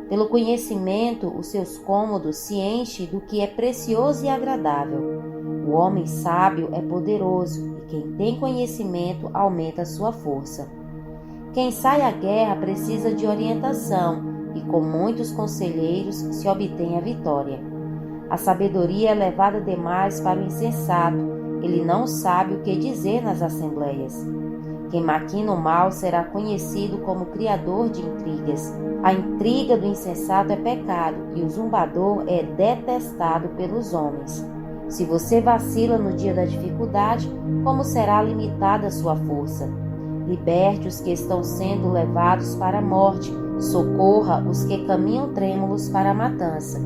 Pelo conhecimento, os seus cômodos se enchem do que é precioso e agradável. O homem sábio é poderoso e quem tem conhecimento aumenta a sua força. Quem sai à guerra precisa de orientação e com muitos conselheiros se obtém a vitória. A sabedoria é levada demais para o insensato, ele não sabe o que dizer nas assembleias. Quem maquina o mal será conhecido como criador de intrigas. A intriga do insensato é pecado e o zombador é detestado pelos homens. Se você vacila no dia da dificuldade, como será limitada a sua força? Liberte os que estão sendo levados para a morte, socorra os que caminham trêmulos para a matança.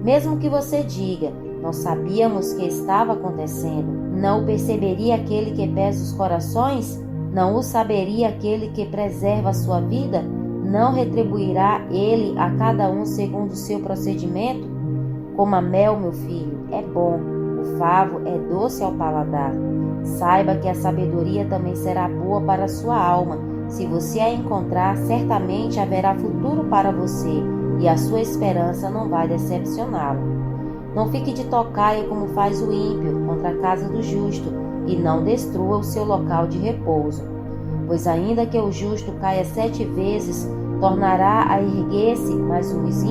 Mesmo que você diga: não sabíamos que estava acontecendo, não o perceberia aquele que pesa os corações? Não o saberia aquele que preserva a sua vida? Não retribuirá ele a cada um segundo o seu procedimento? Coma mel, meu filho, é bom, o favo é doce ao paladar. Saiba que a sabedoria também será boa para a sua alma. Se você a encontrar, certamente haverá futuro para você e a sua esperança não vai decepcioná-lo. Não fique de tocaia como faz o ímpio contra a casa do justo e não destrua o seu local de repouso. Pois ainda que o justo caia 7 vezes, tornará a erguer-se, mas os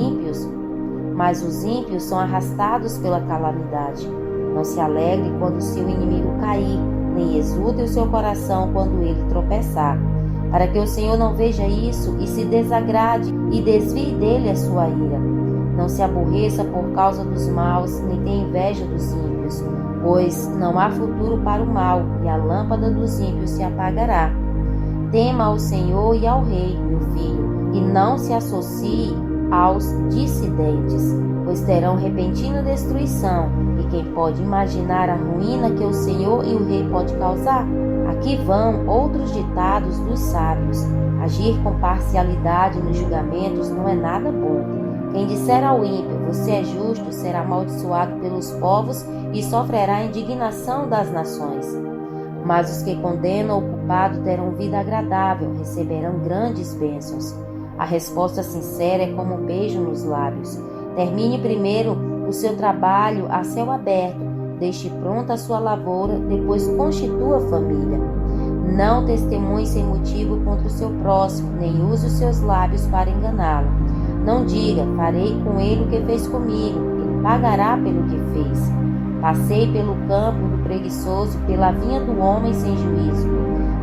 ímpios são arrastados pela calamidade. Não se alegre quando seu inimigo cair, nem exulte o seu coração quando ele tropeçar, para que o Senhor não veja isso e se desagrade e desvie dele a sua ira. Não se aborreça por causa dos maus, nem tenha inveja dos ímpios, pois não há futuro para o mal, e a lâmpada dos ímpios se apagará. Tema ao Senhor e ao Rei, meu filho, e não se associe aos dissidentes, pois terão repentina destruição, e quem pode imaginar a ruína que o Senhor e o Rei pode causar? Aqui vão outros ditados dos sábios. Agir com parcialidade nos julgamentos não é nada bom. Quem disser ao ímpio: você é justo, será amaldiçoado pelos povos e sofrerá a indignação das nações. Mas os que condenam o culpado terão vida agradável, receberão grandes bênçãos. A resposta sincera é como um beijo nos lábios. Termine primeiro o seu trabalho a céu aberto, deixe pronta a sua lavoura, depois constitua família. Não testemunhe sem motivo contra o seu próximo, nem use os seus lábios para enganá-lo. Não diga: farei com ele o que fez comigo, ele pagará pelo que fez. Passei pelo campo do preguiçoso, pela vinha do homem sem juízo.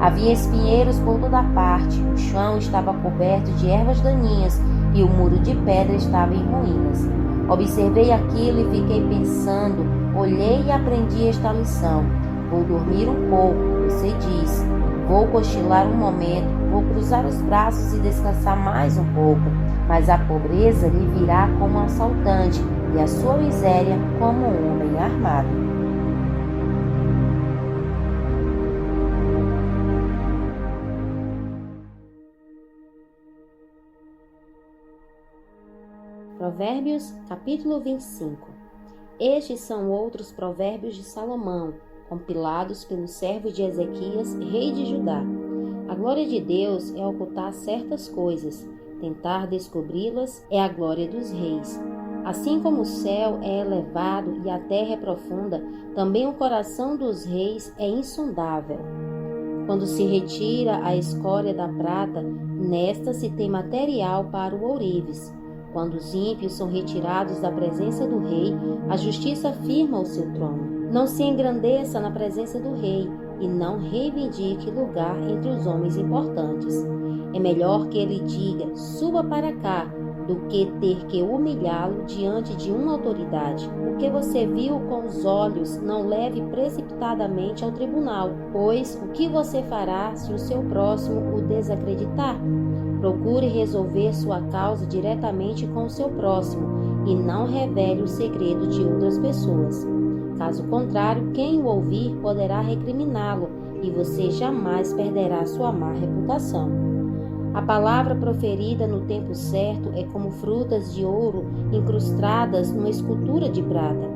Havia espinheiros por toda parte, o chão estava coberto de ervas daninhas e o muro de pedra estava em ruínas. Observei aquilo e fiquei pensando, olhei e aprendi esta lição. Vou dormir um pouco, você diz. Vou cochilar um momento, vou cruzar os braços e descansar mais um pouco. Mas a pobreza lhe virá como um assaltante e a sua miséria como um homem armado. Provérbios, capítulo 25. Estes são outros provérbios de Salomão, compilados pelo servo de Ezequias, rei de Judá. A glória de Deus é ocultar certas coisas, tentar descobri-las é a glória dos reis. Assim como o céu é elevado e a terra é profunda, também o coração dos reis é insondável. Quando se retira a escória da prata, nesta se tem material para o ourives. Quando os ímpios são retirados da presença do rei, a justiça firma o seu trono. Não se engrandeça na presença do rei e não reivindique lugar entre os homens importantes. É melhor que ele diga, suba para cá, do que ter que humilhá-lo diante de uma autoridade. O que você viu com os olhos não leve precipitadamente ao tribunal, pois o que você fará se o seu próximo o desacreditar? Procure resolver sua causa diretamente com o seu próximo e não revele o segredo de outras pessoas. Caso contrário, quem o ouvir poderá recriminá-lo e você jamais perderá sua má reputação. A palavra proferida no tempo certo é como frutas de ouro incrustadas numa escultura de prata.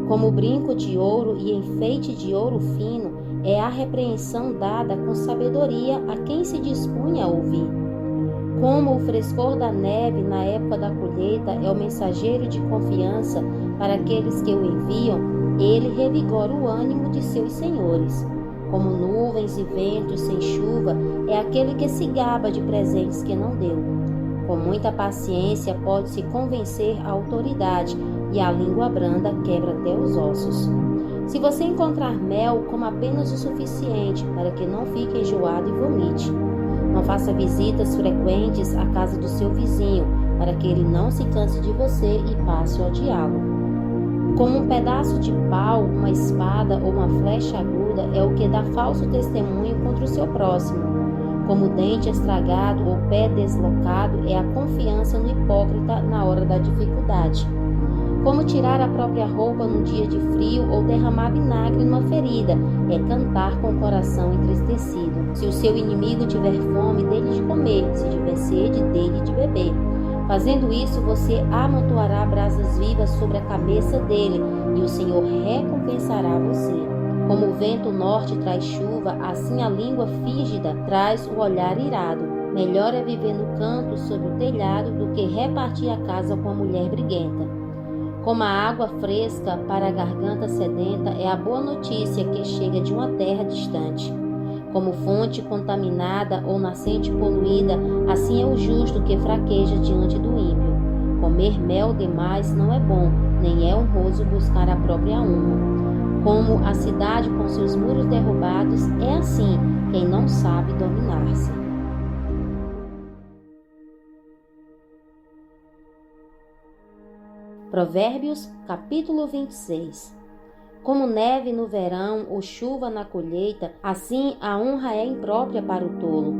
Como brinco de ouro e enfeite de ouro fino é a repreensão dada com sabedoria a quem se dispunha a ouvir. Como o frescor da neve na época da colheita é o mensageiro de confiança para aqueles que o enviam, ele revigora o ânimo de seus senhores. Como nuvens e ventos sem chuva, é aquele que se gaba de presentes que não deu. Com muita paciência pode-se convencer a autoridade, e a língua branda quebra até os ossos. Se você encontrar mel, coma apenas o suficiente para que não fique enjoado e vomite. Não faça visitas frequentes à casa do seu vizinho, para que ele não se canse de você e passe a odiá-lo. Como um pedaço de pau, uma espada ou uma flecha aguda é o que dá falso testemunho contra o seu próximo. Como dente estragado ou pé deslocado é a confiança no hipócrita na hora da dificuldade. Como tirar a própria roupa num dia de frio ou derramar vinagre numa ferida é cantar com o coração entristecido. Se o seu inimigo tiver fome, dê-lhe de comer, se tiver sede, dê-lhe de beber. Fazendo isso, você amontoará brasas vivas sobre a cabeça dele, e o Senhor recompensará você. Como o vento norte traz chuva, assim a língua fígida traz o olhar irado. Melhor é viver no canto sobre o telhado do que repartir a casa com a mulher briguenta. Como a água fresca para a garganta sedenta é a boa notícia que chega de uma terra distante. Como fonte contaminada ou nascente poluída, assim é o justo que fraqueja diante do ímpio. Comer mel demais não é bom, nem é honroso buscar a própria honra. Como a cidade com seus muros derrubados, é assim quem não sabe dominar-se. Provérbios, capítulo 26. Como neve no verão ou chuva na colheita, assim a honra é imprópria para o tolo.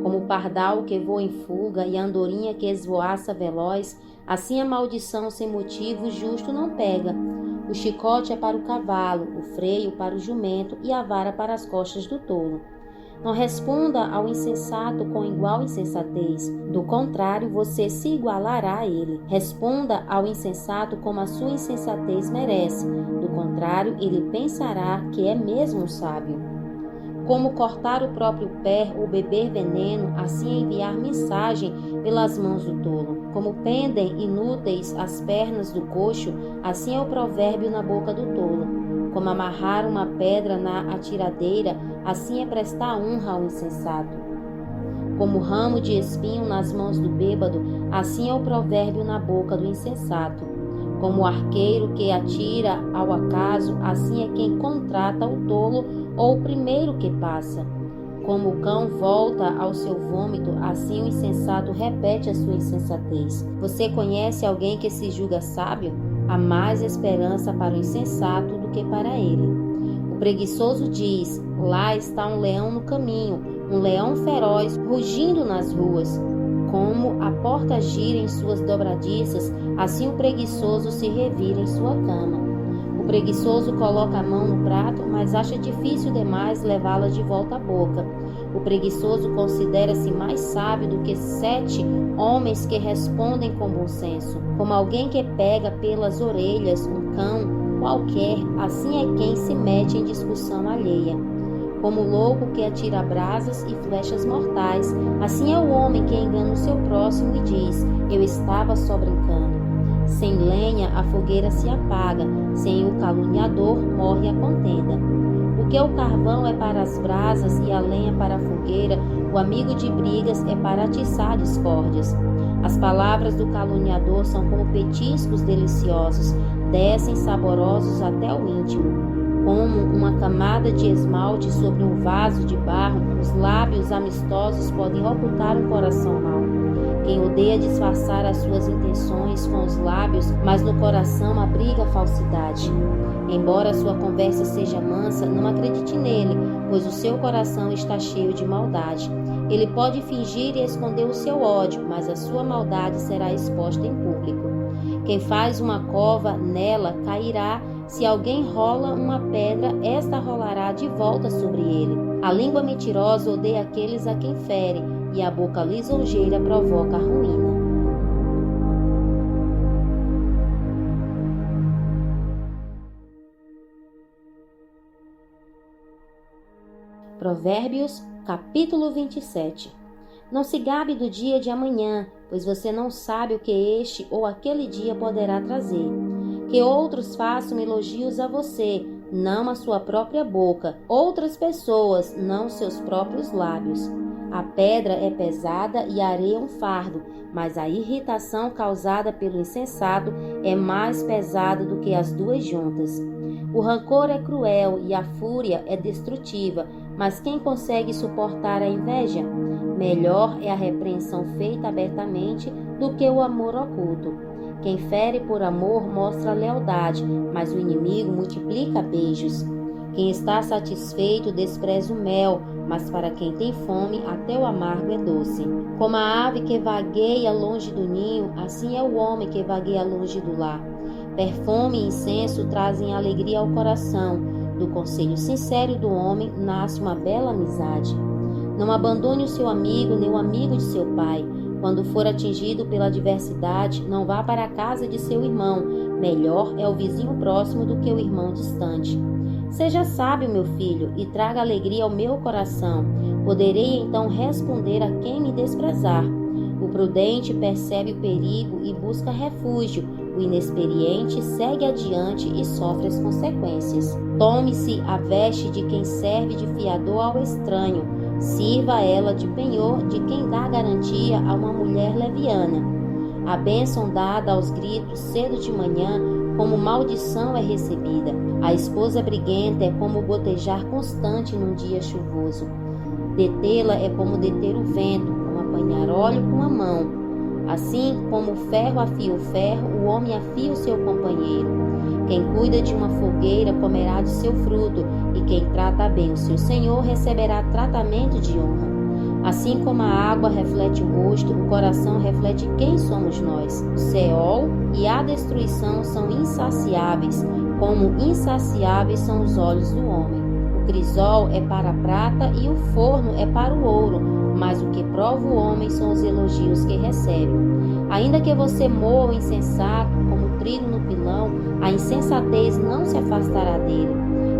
Como o pardal que voa em fuga e a andorinha que esvoaça veloz, assim a maldição sem motivo justo não pega. O chicote é para o cavalo, o freio para o jumento e a vara para as costas do tolo. Não responda ao insensato com igual insensatez, do contrário você se igualará a ele. Responda ao insensato como a sua insensatez merece, do contrário ele pensará que é mesmo sábio. Como cortar o próprio pé ou beber veneno, assim enviar mensagem pelas mãos do tolo. Como pendem inúteis as pernas do coxo, assim é o provérbio na boca do tolo. Como amarrar uma pedra na atiradeira, assim é prestar honra ao insensato. Como ramo de espinho nas mãos do bêbado, assim é o provérbio na boca do insensato. Como o arqueiro que atira ao acaso, assim é quem contrata o tolo ou o primeiro que passa. Como o cão volta ao seu vômito, assim o insensato repete a sua insensatez. Você conhece alguém que se julga sábio? Há mais esperança para o insensato do que para ele. O preguiçoso diz: lá está um leão no caminho, um leão feroz rugindo nas ruas. Como a porta gira em suas dobradiças, assim o preguiçoso se revira em sua cama. O preguiçoso coloca a mão no prato, mas acha difícil demais levá-la de volta à boca. O preguiçoso considera-se mais sábio do que 7 homens que respondem com bom senso. Como alguém que pega pelas orelhas um cão qualquer, assim é quem se mete em discussão alheia. Como o louco que atira brasas e flechas mortais, assim é o homem que engana o seu próximo e diz: eu estava só brincando. Sem lenha a fogueira se apaga, sem o caluniador morre a contenda. Porque o carvão é para as brasas e a lenha para a fogueira, o amigo de brigas é para atiçar discórdias. As palavras do caluniador são como petiscos deliciosos, descem saborosos até o íntimo. Como uma camada de esmalte sobre um vaso de barro, os lábios amistosos podem ocultar um coração mau. Quem odeia disfarçar as suas intenções com os lábios, mas no coração abriga a falsidade. Embora sua conversa seja mansa, não acredite nele, pois o seu coração está cheio de maldade. Ele pode fingir e esconder o seu ódio, mas a sua maldade será exposta em público. Quem faz uma cova, nela cairá. Se alguém rola uma pedra, esta rolará de volta sobre ele. A língua mentirosa odeia aqueles a quem fere, e a boca lisonjeira provoca a ruína. Provérbios, capítulo 27. Não se gabe do dia de amanhã, pois você não sabe o que este ou aquele dia poderá trazer. Que outros façam elogios a você, não a sua própria boca, outras pessoas, não seus próprios lábios. A pedra é pesada e a areia um fardo, mas a irritação causada pelo insensato é mais pesada do que as duas juntas. O rancor é cruel e a fúria é destrutiva, mas quem consegue suportar a inveja? Melhor é a repreensão feita abertamente do que o amor oculto. Quem fere por amor mostra lealdade, mas o inimigo multiplica beijos. Quem está satisfeito despreza o mel, mas para quem tem fome até o amargo é doce. Como a ave que vagueia longe do ninho, assim é o homem que vagueia longe do lar. Perfume e incenso trazem alegria ao coração. Do conselho sincero do homem nasce uma bela amizade. Não abandone o seu amigo nem o amigo de seu pai. Quando for atingido pela adversidade, não vá para a casa de seu irmão. Melhor é o vizinho próximo do que o irmão distante. Seja sábio, meu filho, e traga alegria ao meu coração. Poderei então responder a quem me desprezar. O prudente percebe o perigo e busca refúgio. O inexperiente segue adiante e sofre as consequências. Tome-se a veste de quem serve de fiador ao estranho. Sirva ela de penhor de quem dá garantia a uma mulher leviana. A bênção dada aos gritos cedo de manhã, como maldição é recebida. A esposa briguenta é como gotejar constante num dia chuvoso. Detê-la é como deter o vento, como apanhar óleo com a mão. Assim como o ferro afia o ferro, o homem afia o seu companheiro. Quem cuida de uma fogueira comerá de seu fruto, e quem trata bem o seu senhor receberá tratamento de honra. Assim como a água reflete o rosto, o coração reflete quem somos nós. O Seol e a destruição são insaciáveis, como insaciáveis são os olhos do homem. O crisol é para a prata e o forno é para o ouro, mas o que prova o homem são os elogios que recebe. Ainda que você moa o insensato, como trigo no pilão, a insensatez não se afastará dele.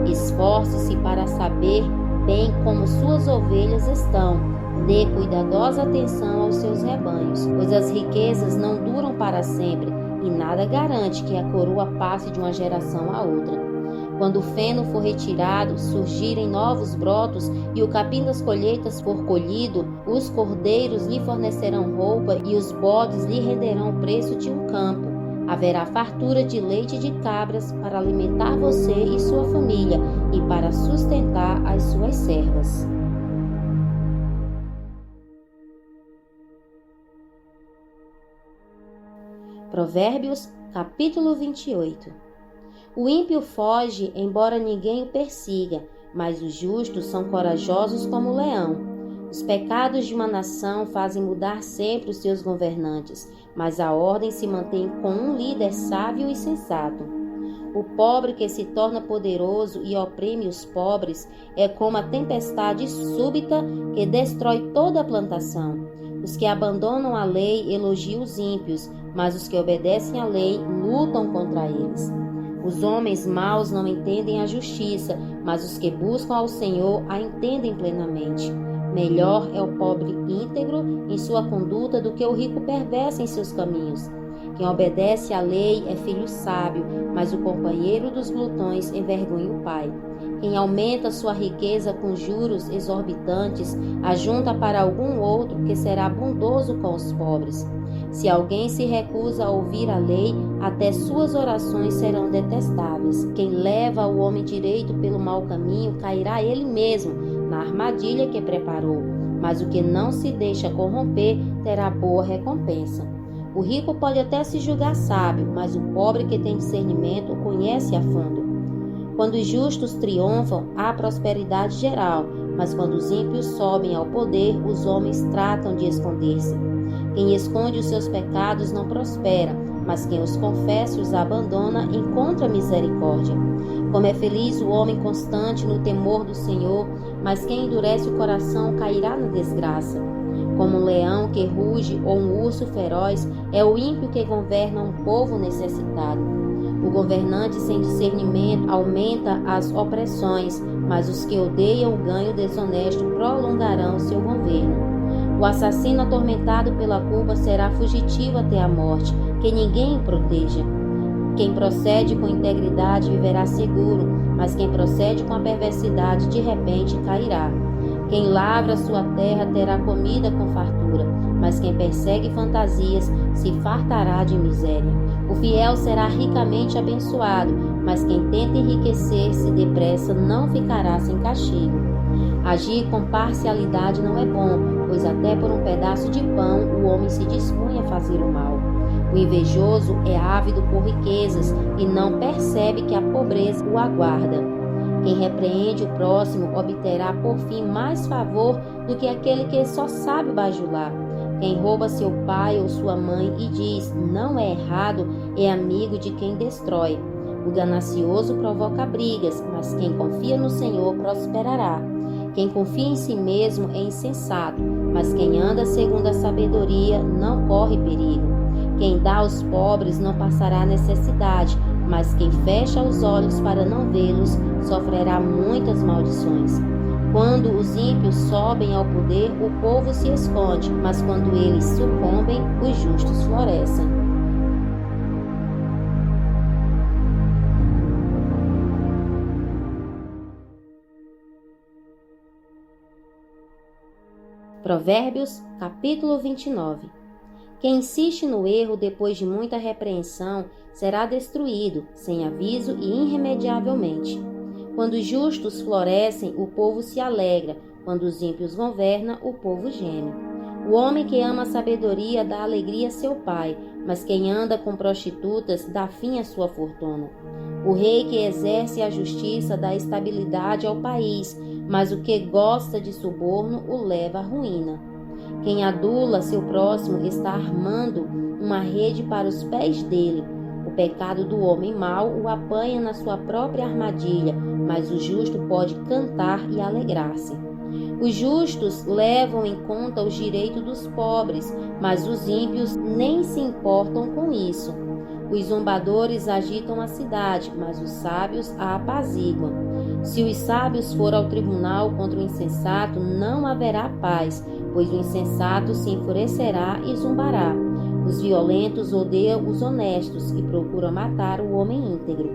Esforce-se para saber bem como suas ovelhas estão. Dê cuidadosa atenção aos seus rebanhos, pois as riquezas não duram para sempre, e nada garante que a coroa passe de uma geração a outra. Quando o feno for retirado, surgirem novos brotos e o capim das colheitas for colhido, os cordeiros lhe fornecerão roupa e os bodes lhe renderão o preço de um campo. Haverá fartura de leite de cabras para alimentar você e sua família e para sustentar as suas servas. Provérbios, capítulo 28. O ímpio foge, embora ninguém o persiga, mas os justos são corajosos como o leão. Os pecados de uma nação fazem mudar sempre os seus governantes, mas a ordem se mantém com um líder sábio e sensato. O pobre que se torna poderoso e oprime os pobres é como a tempestade súbita que destrói toda a plantação. Os que abandonam a lei elogiam os ímpios, mas os que obedecem à lei lutam contra eles. Os homens maus não entendem a justiça, mas os que buscam ao Senhor a entendem plenamente. Melhor é o pobre íntegro em sua conduta do que o rico perverso em seus caminhos. Quem obedece à lei é filho sábio, mas o companheiro dos glutões envergonha o pai. Quem aumenta sua riqueza com juros exorbitantes, ajunta para algum outro que será bondoso com os pobres. Se alguém se recusa a ouvir a lei, até suas orações serão detestáveis. Quem leva o homem direito pelo mau caminho, cairá ele mesmo na armadilha que preparou. Mas o que não se deixa corromper terá boa recompensa. O rico pode até se julgar sábio, mas o pobre que tem discernimento o conhece a fundo. Quando os justos triunfam, há prosperidade geral, mas quando os ímpios sobem ao poder, os homens tratam de esconder-se. Quem esconde os seus pecados não prospera, mas quem os confessa e os abandona encontra misericórdia. Como é feliz o homem constante no temor do Senhor, mas quem endurece o coração cairá na desgraça. Como um leão que ruge ou um urso feroz, é o ímpio que governa um povo necessitado. O governante sem discernimento aumenta as opressões, mas os que odeiam o ganho desonesto prolongarão seu governo. O assassino atormentado pela culpa será fugitivo até a morte, que ninguém o proteja. Quem procede com integridade viverá seguro, mas quem procede com a perversidade de repente cairá. Quem lavra sua terra terá comida com fartura, mas quem persegue fantasias se fartará de miséria. O fiel será ricamente abençoado, mas quem tenta enriquecer-se depressa não ficará sem castigo. Agir com parcialidade não é bom, pois até por um pedaço de pão o homem se dispõe a fazer o mal. O invejoso é ávido por riquezas e não percebe que a pobreza o aguarda. Quem repreende o próximo obterá por fim mais favor do que aquele que só sabe bajular. Quem rouba seu pai ou sua mãe e diz não é errado é amigo de quem destrói. O ganancioso provoca brigas, mas quem confia no Senhor prosperará. Quem confia em si mesmo é insensato, mas quem anda segundo a sabedoria não corre perigo. Quem dá aos pobres não passará necessidade, mas quem fecha os olhos para não vê-los sofrerá muitas maldições. Quando os ímpios sobem ao poder, o povo se esconde, mas quando eles sucumbem, os justos florescem. Provérbios, capítulo 29. Quem insiste no erro depois de muita repreensão será destruído, sem aviso e irremediavelmente. Quando os justos florescem, o povo se alegra. Quando os ímpios governam, o povo geme. O homem que ama a sabedoria dá alegria a seu pai, mas quem anda com prostitutas dá fim à sua fortuna. O rei que exerce a justiça dá estabilidade ao país, mas o que gosta de suborno o leva à ruína. Quem adula seu próximo está armando uma rede para os pés dele. O pecado do homem mau o apanha na sua própria armadilha, mas o justo pode cantar e alegrar-se. Os justos levam em conta os direitos dos pobres, mas os ímpios nem se importam com isso. Os zombadores agitam a cidade, mas os sábios a apaziguam. Se os sábios forem ao tribunal contra o insensato, não haverá paz, pois o insensato se enfurecerá e zombará. Os violentos odeiam os honestos e procuram matar o homem íntegro.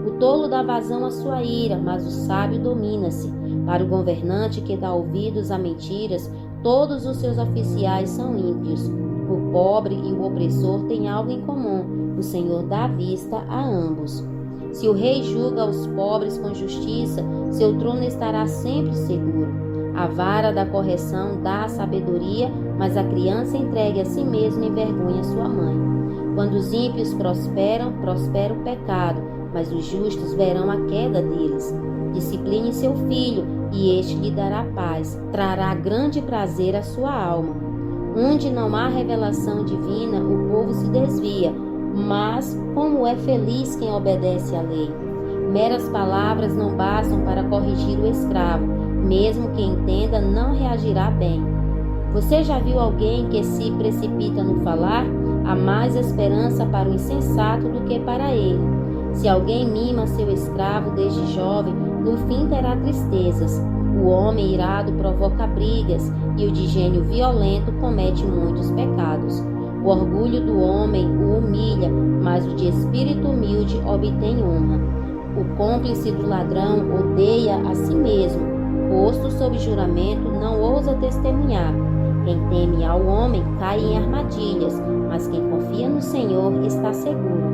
O tolo dá vazão à sua ira, mas o sábio domina-se. Para o governante que dá ouvidos a mentiras, todos os seus oficiais são ímpios. O pobre e o opressor têm algo em comum: o Senhor dá vista a ambos. Se o rei julga os pobres com justiça, seu trono estará sempre seguro. A vara da correção dá a sabedoria, mas a criança entregue a si mesma envergonha sua mãe. Quando os ímpios prosperam, prospera o pecado, mas os justos verão a queda deles. Discipline seu filho, e este lhe dará paz, trará grande prazer à sua alma. Onde não há revelação divina, o povo se desvia, mas como é feliz quem obedece à lei. Meras palavras não bastam para corrigir o escravo, mesmo que entenda não reagirá bem. Você já viu alguém que se precipita no falar? Há mais esperança para o insensato do que para ele. Se alguém mima seu escravo desde jovem, no fim terá tristezas. O homem irado provoca brigas, e o de gênio violento comete muitos pecados. O orgulho do homem o humilha, mas o de espírito humilde obtém honra. O cúmplice do ladrão odeia a si mesmo, posto sob juramento não ousa testemunhar. Quem teme ao homem cai em armadilhas, mas quem confia no Senhor está seguro.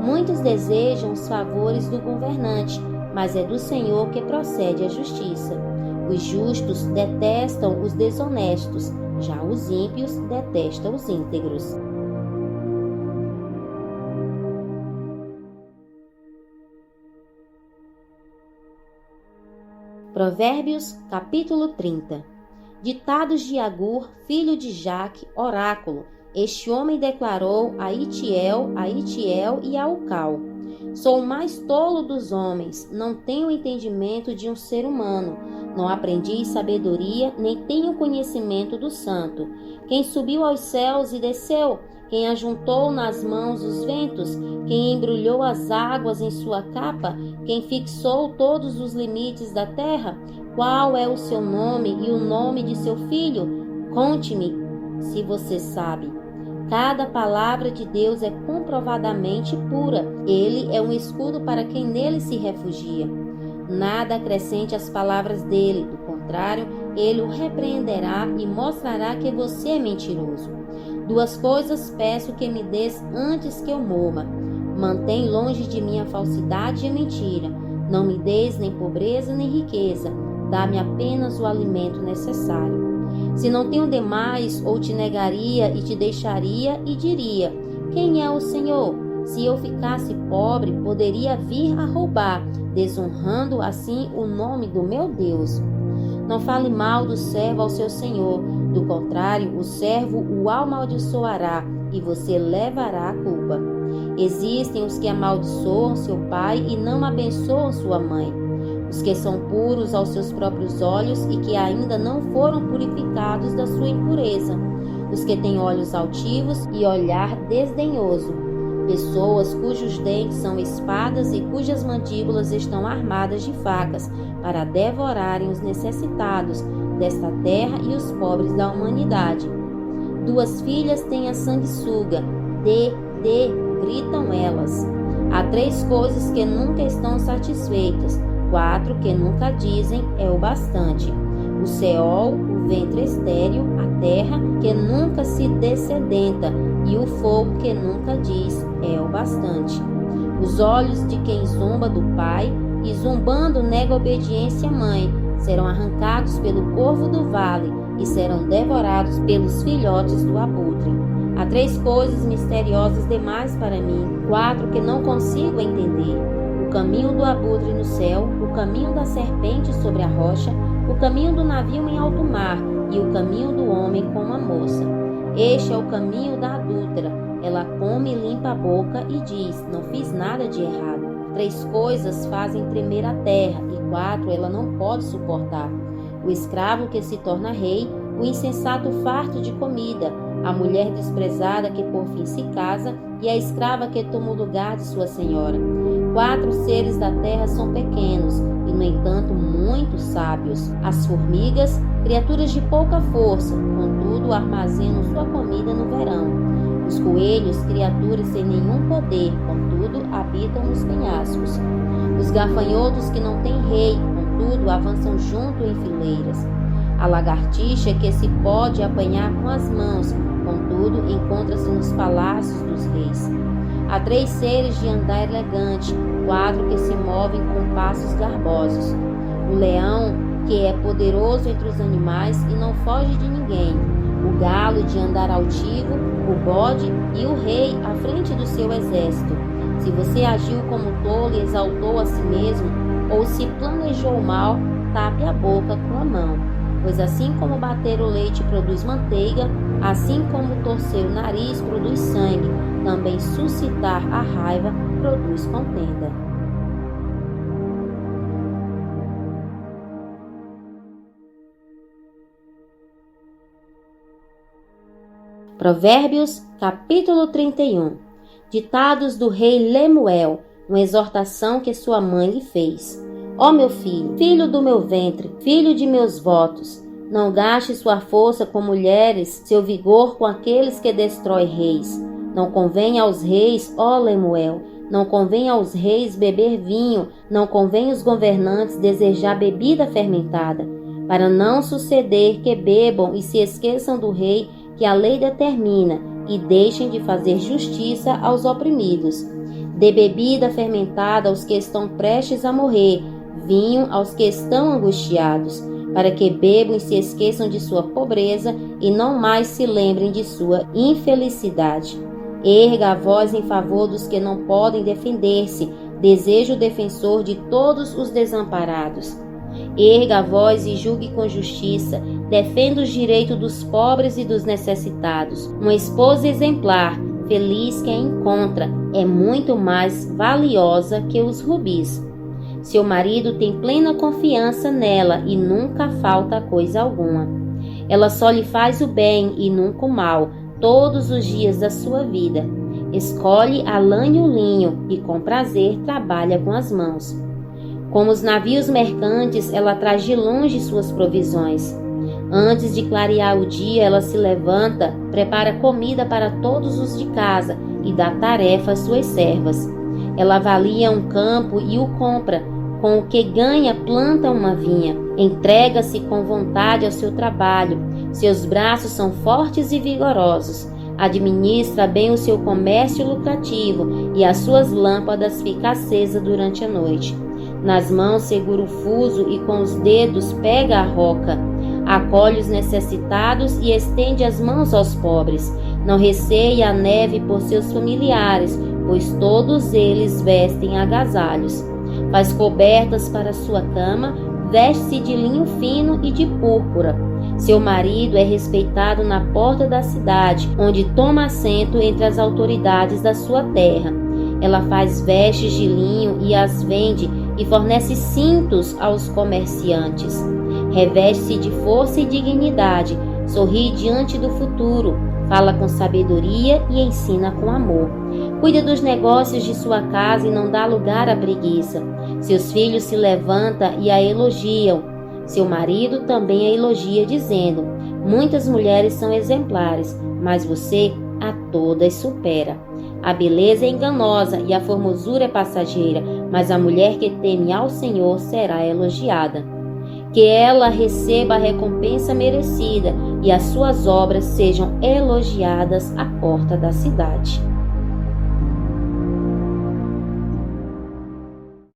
Muitos desejam os favores do governante, mas é do Senhor que procede a justiça. Os justos detestam os desonestos, já os ímpios detestam os íntegros. Provérbios, capítulo 30. Ditados de Agur, filho de Jaque, oráculo. Este homem declarou a Itiel e a Ucal: Sou o mais tolo dos homens, não tenho entendimento de um ser humano. Não aprendi sabedoria, nem tenho conhecimento do santo. Quem subiu aos céus e desceu? Quem ajuntou nas mãos os ventos? Quem embrulhou as águas em sua capa? Quem fixou todos os limites da terra? Qual é o seu nome e o nome de seu filho? Conte-me, se você sabe. Cada palavra de Deus é comprovadamente pura. Ele é um escudo para quem nele se refugia. Nada acrescente às palavras dele, do contrário, ele o repreenderá e mostrará que você é mentiroso. Duas coisas peço que me des antes que eu morra. Mantém longe de mim a falsidade e a mentira. Não me des nem pobreza nem riqueza. Dá-me apenas o alimento necessário. Se não tenho demais, ou te negaria e te deixaria e diria: quem é o Senhor? Se eu ficasse pobre, poderia vir a roubar, desonrando assim o nome do meu Deus. Não fale mal do servo ao seu senhor, do contrário, o servo o amaldiçoará e você levará a culpa. Existem os que amaldiçoam seu pai e não abençoam sua mãe, os que são puros aos seus próprios olhos e que ainda não foram purificados da sua impureza, os que têm olhos altivos e olhar desdenhoso, pessoas cujos dentes são espadas e cujas mandíbulas estão armadas de facas, para devorarem os necessitados desta terra e os pobres da humanidade. Duas filhas têm a sanguessuga, gritam elas. Há três coisas que nunca estão satisfeitas, quatro que nunca dizem é o bastante: o Seol, o ventre estéril, a terra que nunca se dessedenta e o fogo que nunca diz é o bastante. Os olhos de quem zomba do pai e zombando nega obediência à mãe serão arrancados pelo corvo do vale e serão devorados pelos filhotes do abutre. Há três coisas misteriosas demais para mim, quatro que não consigo entender: o caminho do abutre no céu, o caminho da serpente sobre a rocha, o caminho do navio em alto mar e o caminho do homem com uma moça. Este é o caminho da adúltera. Ela come e limpa a boca e diz: não fiz nada de errado. Três coisas fazem tremer a terra e quatro ela não pode suportar: o escravo que se torna rei, o insensato farto de comida, a mulher desprezada que por fim se casa e a escrava que toma o lugar de sua senhora. Quatro seres da terra são pequenos e, no entanto, muito sábios: as formigas, criaturas de pouca força, contudo armazenam sua comida no verão. Os coelhos, criaturas sem nenhum poder, contudo habitam nos penhascos. Os gafanhotos que não têm rei, contudo avançam junto em fileiras. A lagartixa que se pode apanhar com as mãos, contudo encontra-se nos palácios dos reis. Há três seres de andar elegante, quatro que se movem com passos garbosos: o leão, que é poderoso entre os animais e não foge de ninguém, o galo de andar altivo, o bode e o rei à frente do seu exército. Se você agiu como tolo e exaltou a si mesmo, ou se planejou mal, tape a boca com a mão. Pois assim como bater o leite produz manteiga, assim como torcer o nariz produz sangue, também suscitar a raiva produz contenda. Provérbios, capítulo 31. Ditados do rei Lemuel, uma exortação que sua mãe lhe fez. Ó meu filho, filho do meu ventre, filho de meus votos, Não gaste sua força com mulheres, seu vigor com aqueles que destrói reis. Não convém aos reis, ó Lemuel, não convém aos reis beber vinho, não convém aos governantes desejar bebida fermentada, para não suceder que bebam e se esqueçam do rei que a lei determina e deixem de fazer justiça aos oprimidos. Dê bebida fermentada aos que estão prestes a morrer, vinho aos que estão angustiados, para que bebam e se esqueçam de sua pobreza e não mais se lembrem de sua infelicidade. Erga a voz em favor dos que não podem defender-se, deseja o defensor de todos os desamparados. Erga a voz e julgue com justiça, defenda os direitos dos pobres e dos necessitados. Uma esposa exemplar, feliz quem a encontra, é muito mais valiosa que os rubis. Seu marido tem plena confiança nela e nunca falta coisa alguma. Ela só lhe faz o bem e nunca o mal, todos os dias da sua vida. Escolhe a lã e o linho e com prazer trabalha com as mãos. Como os navios mercantes, ela traz de longe suas provisões. Antes de clarear o dia, ela se levanta, prepara comida para todos os de casa e dá tarefa às suas servas. Ela avalia um campo e o compra. Com o que ganha, planta uma vinha. Entrega-se com vontade ao seu trabalho. Seus braços são fortes e vigorosos. Administra bem o seu comércio lucrativo e as suas lâmpadas ficam acesas durante a noite. Nas mãos segura o fuso e com os dedos pega a roca. Acolhe os necessitados e estende as mãos aos pobres. Não receia a neve por seus familiares, pois todos eles vestem agasalhos. Faz cobertas para sua cama, veste-se de linho fino e de púrpura. Seu marido é respeitado na porta da cidade, onde toma assento entre as autoridades da sua terra. Ela faz vestes de linho e as vende e fornece cintos aos comerciantes. Reveste-se de força e dignidade, sorri diante do futuro, fala com sabedoria e ensina com amor. Cuida dos negócios de sua casa e não dá lugar à preguiça. Seus filhos se levantam e a elogiam. Seu marido também a elogia, dizendo: muitas mulheres são exemplares, mas você a todas supera. A beleza é enganosa e a formosura é passageira, mas a mulher que teme ao Senhor será elogiada. Que ela receba a recompensa merecida e as suas obras sejam elogiadas à porta da cidade.